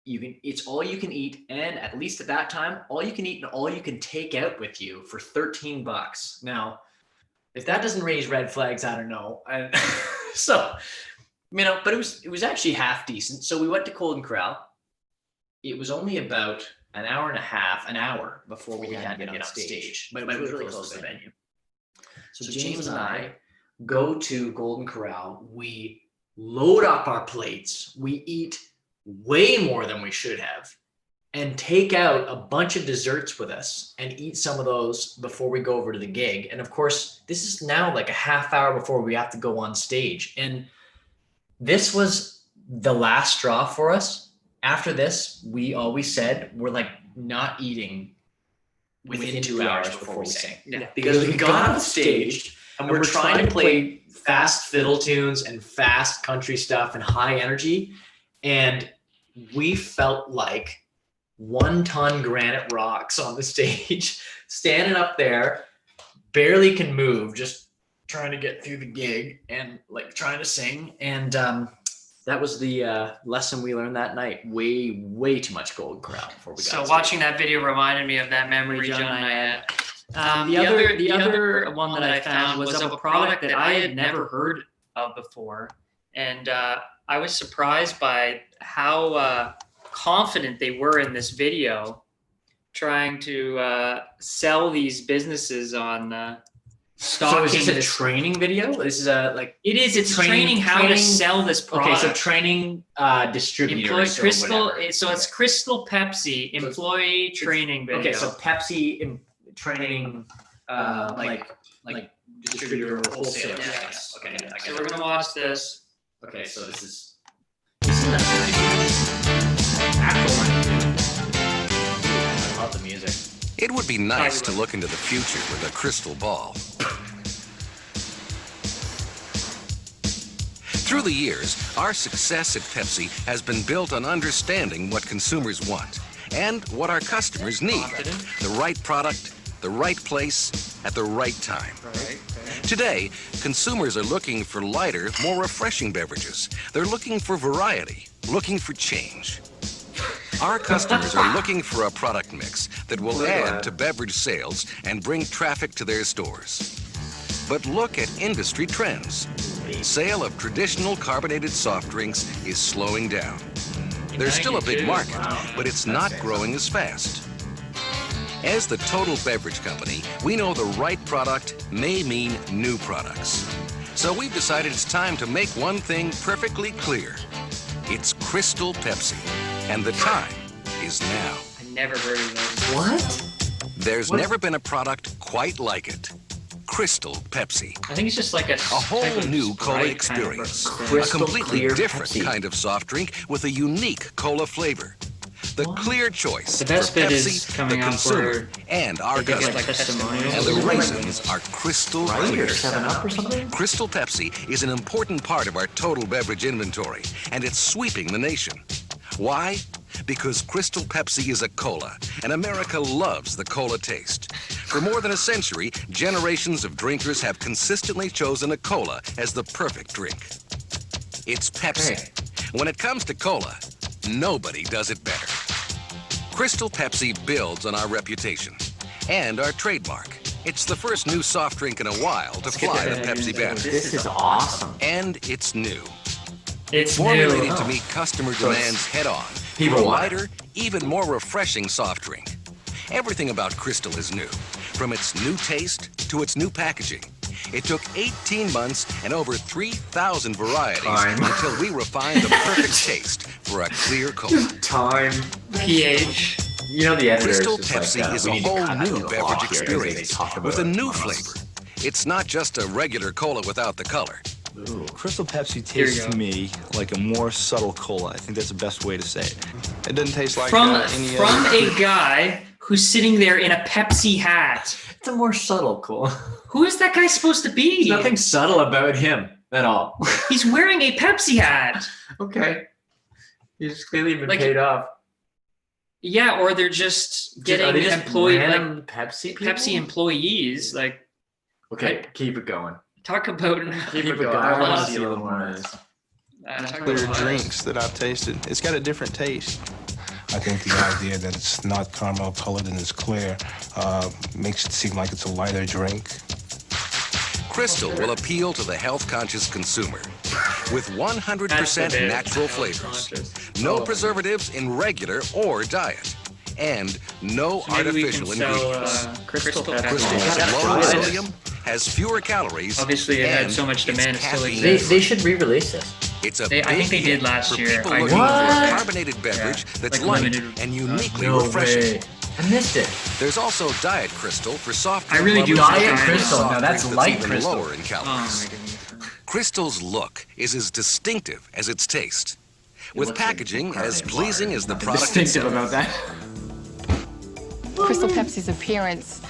It's all you can eat, and at least at that time, all you can eat and all you can take out with you for $13. Now, if that doesn't raise red flags, I don't know. But it was actually half decent. So we went to Golden Corral. It was only about an hour before we had to get on stage, but it was really close to the venue. So James and I go to Golden Corral. We load up our plates. We eat way more than we should have, and take out a bunch of desserts with us and eat some of those before we go over to the gig. And of course, this is now like a half hour before we have to go on stage. And this was the last straw for us. After this, we always said we're like not eating within 2 hours before we sing. Yeah. Because we got off stage and we're trying to play fast fiddle tunes and fast country stuff and high energy. And we felt like 1-ton granite rocks on the stage, standing up there, barely can move, just trying to get through the gig and like trying to sing. And that was the lesson we learned that night. Way too much Golden Corral before we got So on watching stage. that video reminded me of that memory John and I had. The other one that I found was of a product that I had never heard of before. And I was surprised by how confident they were in this video, trying to sell these businesses on So is this a training video? This is It's training how to sell this product. Okay, so training distributors. It's Crystal Pepsi employee training video. Okay, so Pepsi training like distributor or wholesaler. Yeah. I guess. Okay, So we're gonna watch this. Okay, so this is not actual. I love the music. It would be nice to look into the future with a crystal ball. Through the years, our success at Pepsi has been built on understanding what consumers want and what our customers need. The right product, the right place, at the right time. Today, consumers are looking for lighter, more refreshing beverages. They're looking for variety, looking for change. Our customers are looking for a product mix that will add to beverage sales and bring traffic to their stores. But look at industry trends. Sale of traditional carbonated soft drinks is slowing down. There's still a big market, but it's not growing as fast. As the total beverage company, we know the right product may mean new products. So we've decided it's time to make one thing perfectly clear. It's Crystal Pepsi, and the time is now. I never heard of those. What? There's never been a product quite like it. Crystal Pepsi. I think it's just like a whole new cola experience. A completely different kind of soft drink with a unique cola flavor. The clear choice The best for bit Pepsi, is the coming up consumer, where and our they give customers. like testimonials. And the reasons are crystal clear. 7-Up or something? Crystal Pepsi is an important part of our total beverage inventory, and it's sweeping the nation. Why? Because Crystal Pepsi is a cola, and America loves the cola taste. For more than a century, generations of drinkers have consistently chosen a cola as the perfect drink. It's Pepsi. When it comes to cola, nobody does it better. Crystal Pepsi builds on our reputation and our trademark. It's the first new soft drink in a while to fly the Pepsi banner. This is awesome. And it's new. It's Formulated new. to meet customer demands head-on. People For a want it. lighter, even more refreshing soft drink. Everything about Crystal is new, from its new taste to its new packaging. It took 18 months and over 3,000 varieties until we refined the perfect taste for a clear cola. Time. pH. You know the editor Crystal is just Pepsi like, is we a need to whole cut that new little beverage block here because they experience talk about with a it new on us. flavor. It's not just a regular cola without the color. Crystal Pepsi you tastes go. to me like a more subtle cola. I think that's the best way to say it. It doesn't taste like From any a guy who's sitting there in a Pepsi hat. It's a more subtle cool. Who is that guy supposed to be? There's nothing subtle about him at all. He's wearing a Pepsi hat. Okay. He's clearly been Like- paid off. Yeah, or they're just Are getting they just employee like random Pepsi people? Pepsi employees. Like Okay, keep it going. talk about Keep it going. I want to see a little more of this. talk other about- drinks that I've tasted. It's got a different taste. I think the idea that it's not caramel colored and it's clear makes it seem like it's a lighter drink. Crystal will appeal to the health-conscious consumer with 100% natural flavors, no preservatives in regular or diet, and no So maybe we can artificial sell, ingredients. Crystal Pepsi. Crystal That's has low right. sodium, has fewer calories. Obviously, it had and so much it's demand, it still caffeine exists. They should re-release this. It's a I think big they did hit last for year. people I looking for What? a carbonated beverage that's like light limited, and uniquely No refreshing. way. I missed it. There's also Diet Crystal for soft I drink really do lovers like and Diet Crystal. soft Now that's drink light even Crystal. lower in Oh calories. my goodness. Crystal's look is as distinctive as its taste, with looks like packaging as carbonated pleasing water. as the Nothing product distinctive itself. about that. Crystal Pepsi's appearance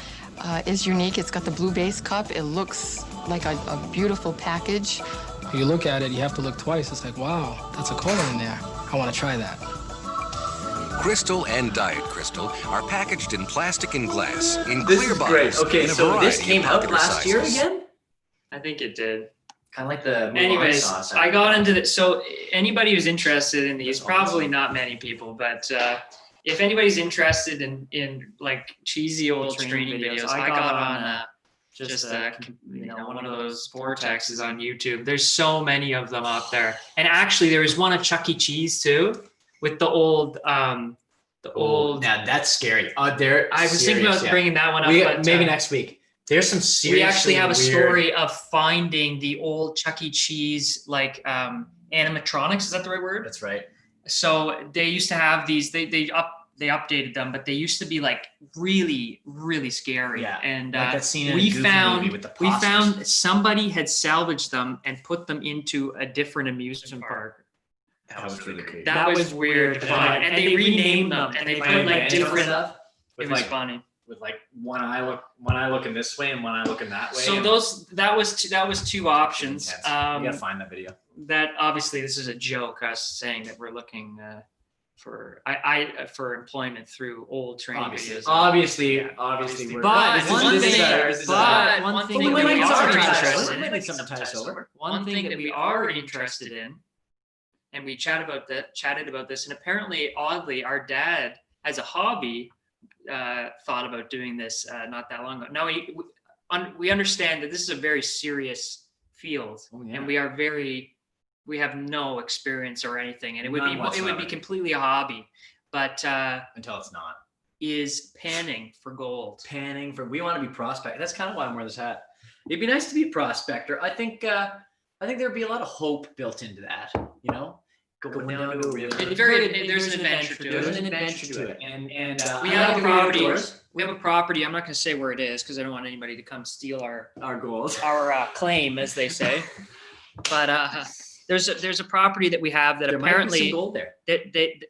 is unique. It's got the blue base cup. It looks like a beautiful package. You look at it, you have to look twice. It's like, wow, that's a cola in there. I want to try that. Crystal and Diet Crystal are packaged in plastic and glass in This clear is great. bottles Okay, in a so this variety came of out popular last year sizes. again? I think it did. Kind of like the Mulan Anyways, sauce. I got into it. So anybody who's interested in these, probably not many people, but if anybody's interested in like cheesy old training videos, I got on one of those vortexes on YouTube. There's so many of them up there. And actually there was one of Chuck E. Cheese too, with the old Now that's scary. I was thinking about bringing that one up. But, maybe next week. There's some serious. we actually have a story of finding the old Chuck E. Cheese like animatronics. Is that the right word? That's right. So they used to have these. They updated them, but they used to be like really, really scary. Yeah, And like that scene in a we Goofy found movie with the we possums. found somebody had salvaged them and put them into a different amusement park. That was really creepy. That was weird. Fun. And they renamed them and they put like different. stuff. It With was like, funny. with like one eye looking this way and one eye looking that way. So and that was two options. intense. You gotta find that video. That obviously this is a joke. Us saying that we're looking for employment through old training videos. Obviously, Yeah, obviously. we're- But this one is- this is thing, our- this is but our- one thing we that might we need something are to tie us interested over. in, We might need something to tie us over. one thing that we are interested in and we chatted about this. And apparently, oddly, our dad, as a hobby, thought about doing this not that long ago. Now we understand that this is a very serious field, and we have no experience or anything, and it would be completely a hobby. But until it's not. Is panning for gold. We want to be prospector. That's kind of why I'm wearing this hat. It'd be nice to be a prospector. I think there'd be a lot of hope built into that, you know? Going down to a river. There's an adventure to it. There's an adventure to it. And we have a property. We have a property. I'm not going to say where it is because I don't want anybody to come steal our gold, our claim, as they say. But there's a property that we have that there apparently might be some gold there.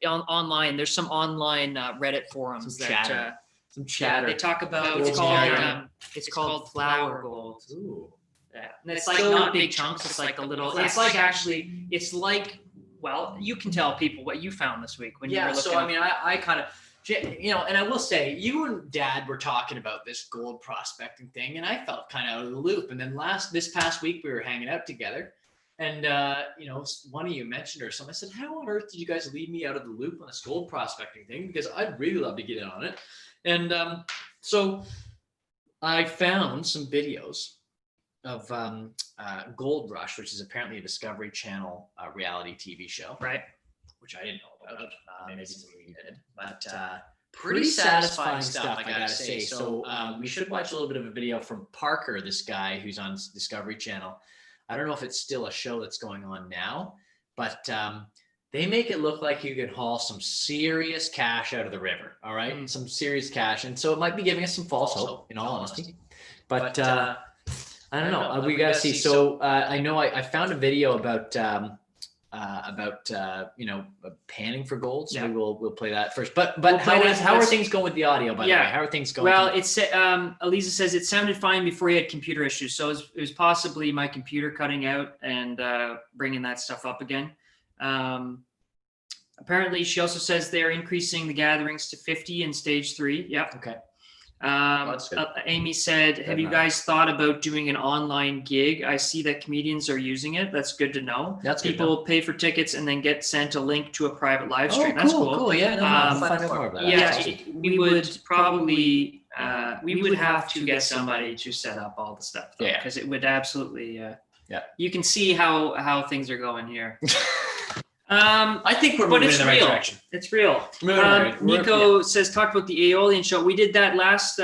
Online. There's some online Reddit forums some chatter. They talk about. It's called flower gold. Ooh. Yeah, and it's like not big chunks. It's like a little. It's like. Well, you can tell people what you found this week when you were looking. So I mean, I kind of, you know, and I will say, you and Dad were talking about this gold prospecting thing, and I felt kind of out of the loop. And then this past week, we were hanging out together, and you know, one of you mentioned or something. I said, "How on earth did you guys leave me out of the loop on this gold prospecting thing? Because I'd really love to get in on it." And so I found some videos of Gold Rush, which is apparently a Discovery Channel reality TV show, right? Which I didn't know about. Maybe some of you did, but pretty satisfying stuff, I gotta say. So we should watch a little bit of a video from Parker, this guy who's on Discovery Channel. I don't know if it's still a show that's going on now, but they make it look like you can haul some serious cash out of the river. All right, some serious cash, and so it might be giving us some false hope, in all honesty. But I don't know. We gotta see. So I know I found a video about you know, panning for gold. So we'll play that first. But how are things going with the audio? By the way, how are things going? Well, it's Eliza says it sounded fine before you had computer issues. So it was possibly my computer cutting out and bringing that stuff up again. Apparently, she also says they're increasing the gatherings to 50 in stage 3. Yep. Okay. Amy said, have you guys thought about doing an online gig? I see that comedians are using it. That's good to know. That's people pay for tickets and then get sent a link to a private live stream. That's cool. Yeah, I'll find out more about that. Yeah, we would probably we would have to get somebody to set up all the stuff, because it would absolutely you can see how things are going here. I think we're moving in the right direction. It's real. Nico says, talk about the Aeolian show. We did that last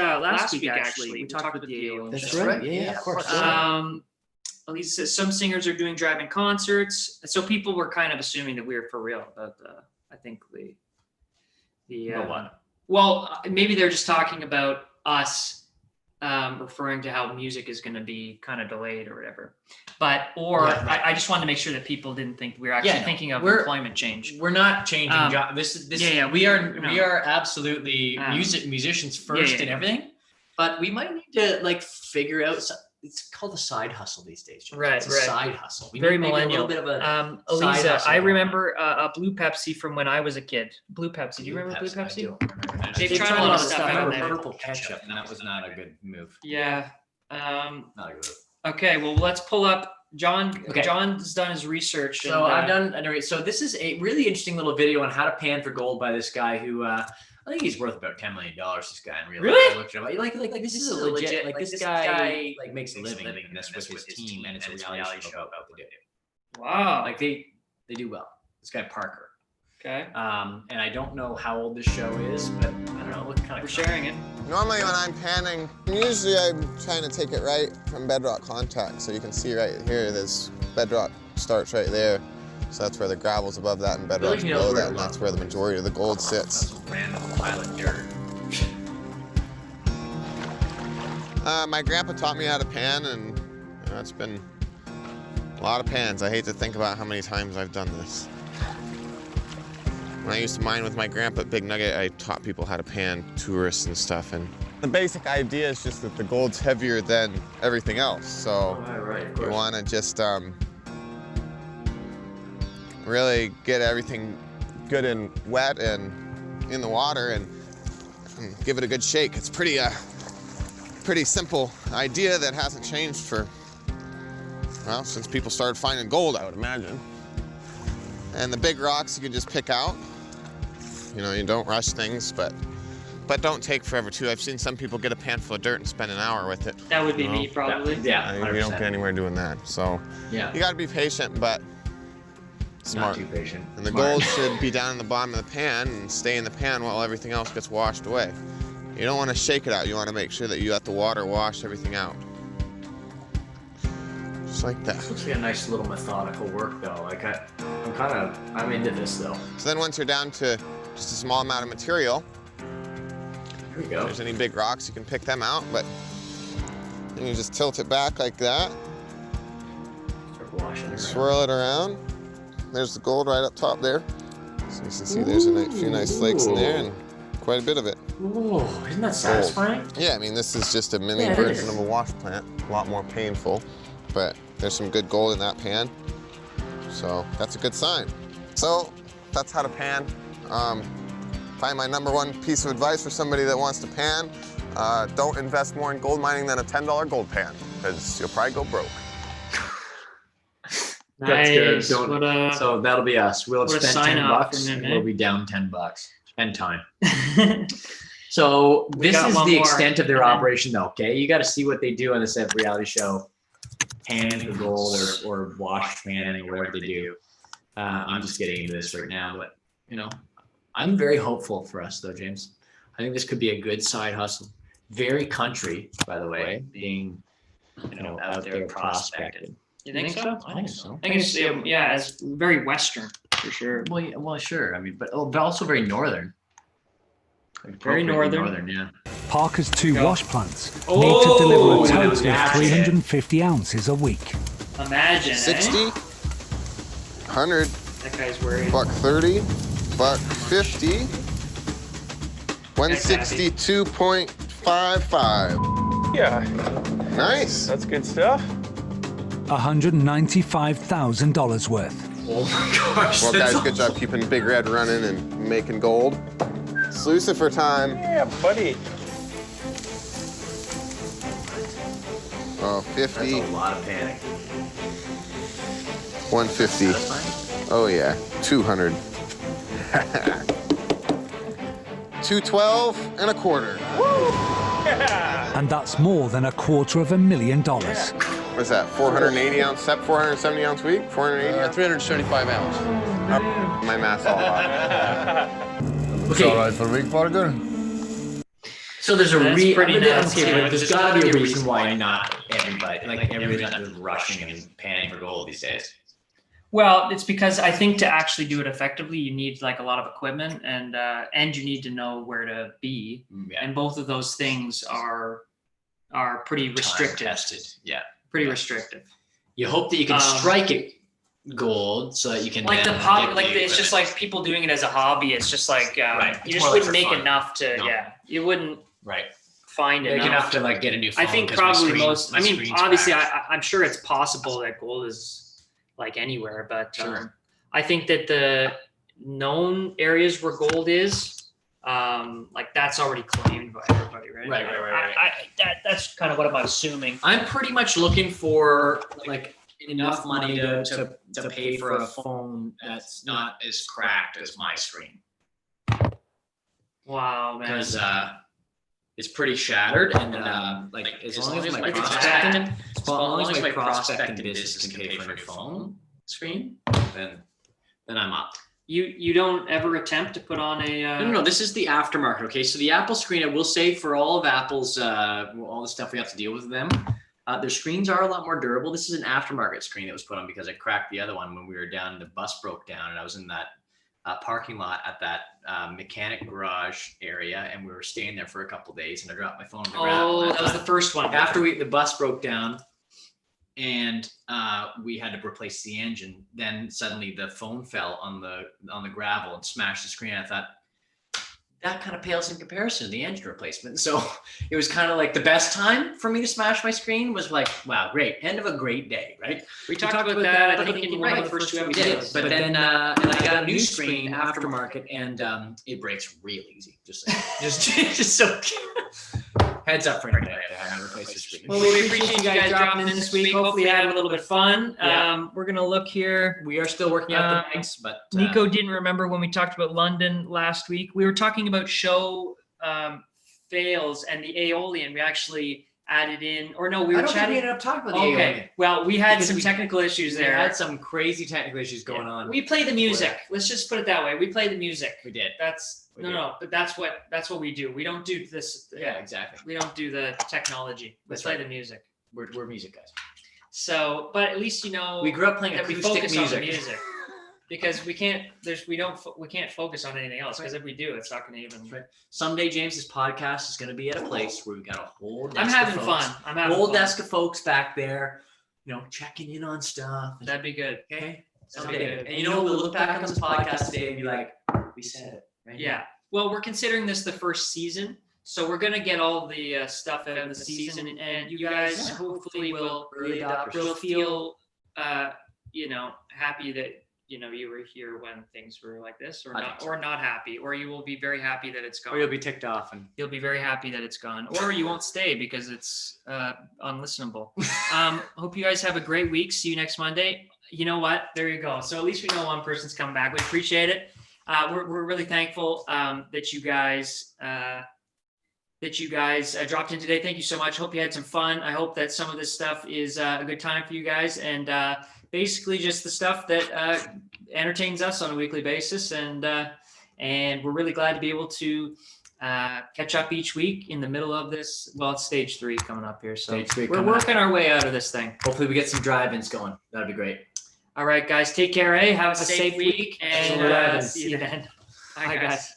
week, actually. We talked about the Aeolian show. That's right. Yeah, of course. Elisa says, some singers are doing drive-in concerts. So people were kind of assuming that we were for real about I think well, maybe they're just talking about us referring to how music is going to be kind of delayed or whatever. But I just wanted to make sure that people didn't think we were actually thinking of employment change. We're not changing jobs. We are absolutely musicians first and everything. But we might need to figure out it's called a side hustle these days. Right, it's a side hustle. We very need millennial. A little bit of a Eliza, I remember a Blue Pepsi from when I was a kid. Blue Pepsi. Do you remember Blue Pepsi? I do remember. They've tried a lot of stuff. I remember purple ketchup, and that was not a good move. Yeah. Not a good move. Okay, well, let's pull up John. Okay. John's done his research. So I've done. So this is a really interesting little video on how to pan for gold by this guy who. I think he's worth about $10 million. This guy in real life. Really? Like this is a legit. This guy makes a living in this with his team, and it's a reality show about what they do. Wow. They do well. This guy Parker. Okay. And I don't know how old this show is, but I don't know. What kind of we're sharing it. Normally when I'm panning, usually I'm trying to take it right from bedrock contact. So you can see right here, this bedrock starts right there. So that's where the gravel's above that and bedrock's below that, and that's where the majority of the gold sits. That's random pile of dirt. My grandpa taught me how to pan, and it's been a lot of pans. I hate to think about how many times I've done this. When I used to mine with my grandpa at Big Nugget, I taught people how to pan tourists and stuff. And the basic idea is just that the gold's heavier than everything else. So you want to just really get everything good and wet and in the water and give it a good shake. It's pretty simple idea that hasn't changed for, well, since people started finding gold, I would imagine. And the big rocks you can just pick out. You know, you don't rush things, but don't take forever too. I've seen some people get a pan full of dirt and spend an hour with it. That would be me probably. Yeah, you don't get anywhere doing that. So yeah, you got to be patient, but smart. Not too patient. And the gold should be down in the bottom of the pan and stay in the pan while everything else gets washed away. You don't want to shake it out. You want to make sure that you let the water wash everything out. Just like that. This looks like a nice little methodical work though. Like I'm into this though. So then once you're down to just a small amount of material, here we go. If there's any big rocks, you can pick them out, but then you just tilt it back like that. Start washing it. Swirl it around. There's the gold right up top there. So you can see there's a few nice flakes in there and quite a bit of it. Ooh, isn't that satisfying? Gold. Yeah, I mean, this is just a mini version of a wash plant. A lot more painful, but there's some good gold in that pan. So that's a good sign. So that's how to pan. Probably my #1 piece of advice for somebody that wants to pan, don't invest more in gold mining than a $10 gold pan, because you'll probably go broke. That's good. Nice. So that'll be us. We'll have spent $10 from him, and we'll be down $10 and time. So this is the extent of their operation though, okay? You got to see what they do on this reality show. Pan for gold or wash panning or whatever they do. I'm just getting into this right now, but you know, I'm very hopeful for us though, James. I think this could be a good side hustle. Very country, by the way, being, you know, out there prospecting. You think so? I think so. I think it's it's very Western for sure. Well, sure. I mean, but also very northern. Like Very northern. Yeah. Parker's 2 wash plants need to deliver a total of 350 ounces a week. Imagine. 60, 100, That guy's worried. $130, $150, 162.55. Yeah. Nice. That's good stuff. $195,000 worth. Oh my gosh. Well, guys, good job keeping Big Red running and making gold. It's Lucifer time. Yeah, buddy. Oh, 50. That's a lot of panic. 150. Oh yeah, 200. 212 and a quarter. And that's more than $250,000. What's that? 480 ounce, 470 ounce week? 480? 375 ounce. My math's all off. It's all right for a week, Parker. So there's That's pretty nuts, but too. there's got to be a reason why not everybody, like everybody's not just rushing and panning for gold these days. Well, it's because I think to actually do it effectively, you need like a lot of equipment and you need to know where to be. Yeah. And both of those things are pretty restrictive. Time-tested. Yeah. Pretty restrictive. You hope that you can strike it gold so that you can Like then the hobby, get like the it's just equipment. like people doing it as a hobby. It's just like Right. you It's just more like wouldn't for make fun. enough to No. you wouldn't find Make enough. enough to like get a new phone. I think 'cause my probably screen- most. my I mean, screen's obviously, cracked. I'm sure it's possible that gold is like anywhere, but Sure. I think that the known areas where gold is, like that's already claimed by everybody, right? Right. That's kind of what I'm assuming. I'm pretty much looking for like enough money to pay for a phone that's not as cracked as my screen. Wow, man. Because it's pretty shattered, and like as long as my prospecting business can pay for a new phone screen, then I'm up. You don't ever attempt to put on a No, this is the aftermarket. Okay, so the Apple screen, I will say for all of Apple's all the stuff we have to deal with them, their screens are a lot more durable. This is an aftermarket screen that was put on because I cracked the other one when we were down. The bus broke down, and I was in that parking lot at that mechanic garage area, and we were staying there for a couple of days, and I dropped my phone on the ground. Oh, that was the first one. After the bus broke down and we had to replace the engine, then suddenly the phone fell on the gravel and smashed the screen. I thought that kind of pales in comparison to the engine replacement. So it was kind of like the best time for me to smash my screen was like, wow, great, end of a great day, right? We talked about that, I think in one of the first 2 we did. episodes. But then and I got a new screen aftermarket, and it breaks real easy. Just so heads up for anybody. I replaced the screen. Well, we appreciate you guys dropping in this week. Hopefully, you had a little bit of fun. Yeah. We're gonna look here. We are still working out the mics, but Nico didn't remember when we talked about London last week. We were talking about show fails and the Aeolian. We actually added in, or no, we were chatting. Think we ended up talking about the Okay, Aeolian. well, we had some technical issues there. We had some crazy technical issues going on. We play the music. Let's just put it that way. We play the music. We did. But that's what we do. We don't do this. Yeah, exactly. We don't do the technology. We play the music. We're music guys. So, but at least we grew up playing that we acoustic focus music. on the music. Because we can't focus on anything else. Because if we do, it's not going to even. That's right. Someday James's podcast is going to be at a place where we got a whole desk. I'm having fun. Whole desk of folks back there, checking in on stuff. That'd be good. Okay. Someday. And we'll look back on this podcast today and be like, we said it. Right? Yeah. Well, we're considering this the first season, so we're gonna get all the stuff out of the season, and you guys hopefully will feel, happy that you were here when things were like this, or not happy, or you will be very happy that it's gone. Or you'll be ticked off and you'll be very happy that it's gone, or you won't stay because it's unlistenable. Hope you guys have a great week. See you next Monday. You know what? There you go. So at least we know one person's coming back. We appreciate it. We're really thankful that you guys dropped in today. Thank you so much. Hope you had some fun. I hope that some of this stuff is a good time for you guys, and basically just the stuff that entertains us on a weekly basis. And we're really glad to be able to catch up each week in the middle of this. Well, it's stage 3 coming up here, so we're working our way out of this thing. Hopefully we get some drive-ins going. That'd be great. All right, guys, take care. Have a safe week, and see you then. Bye, guys.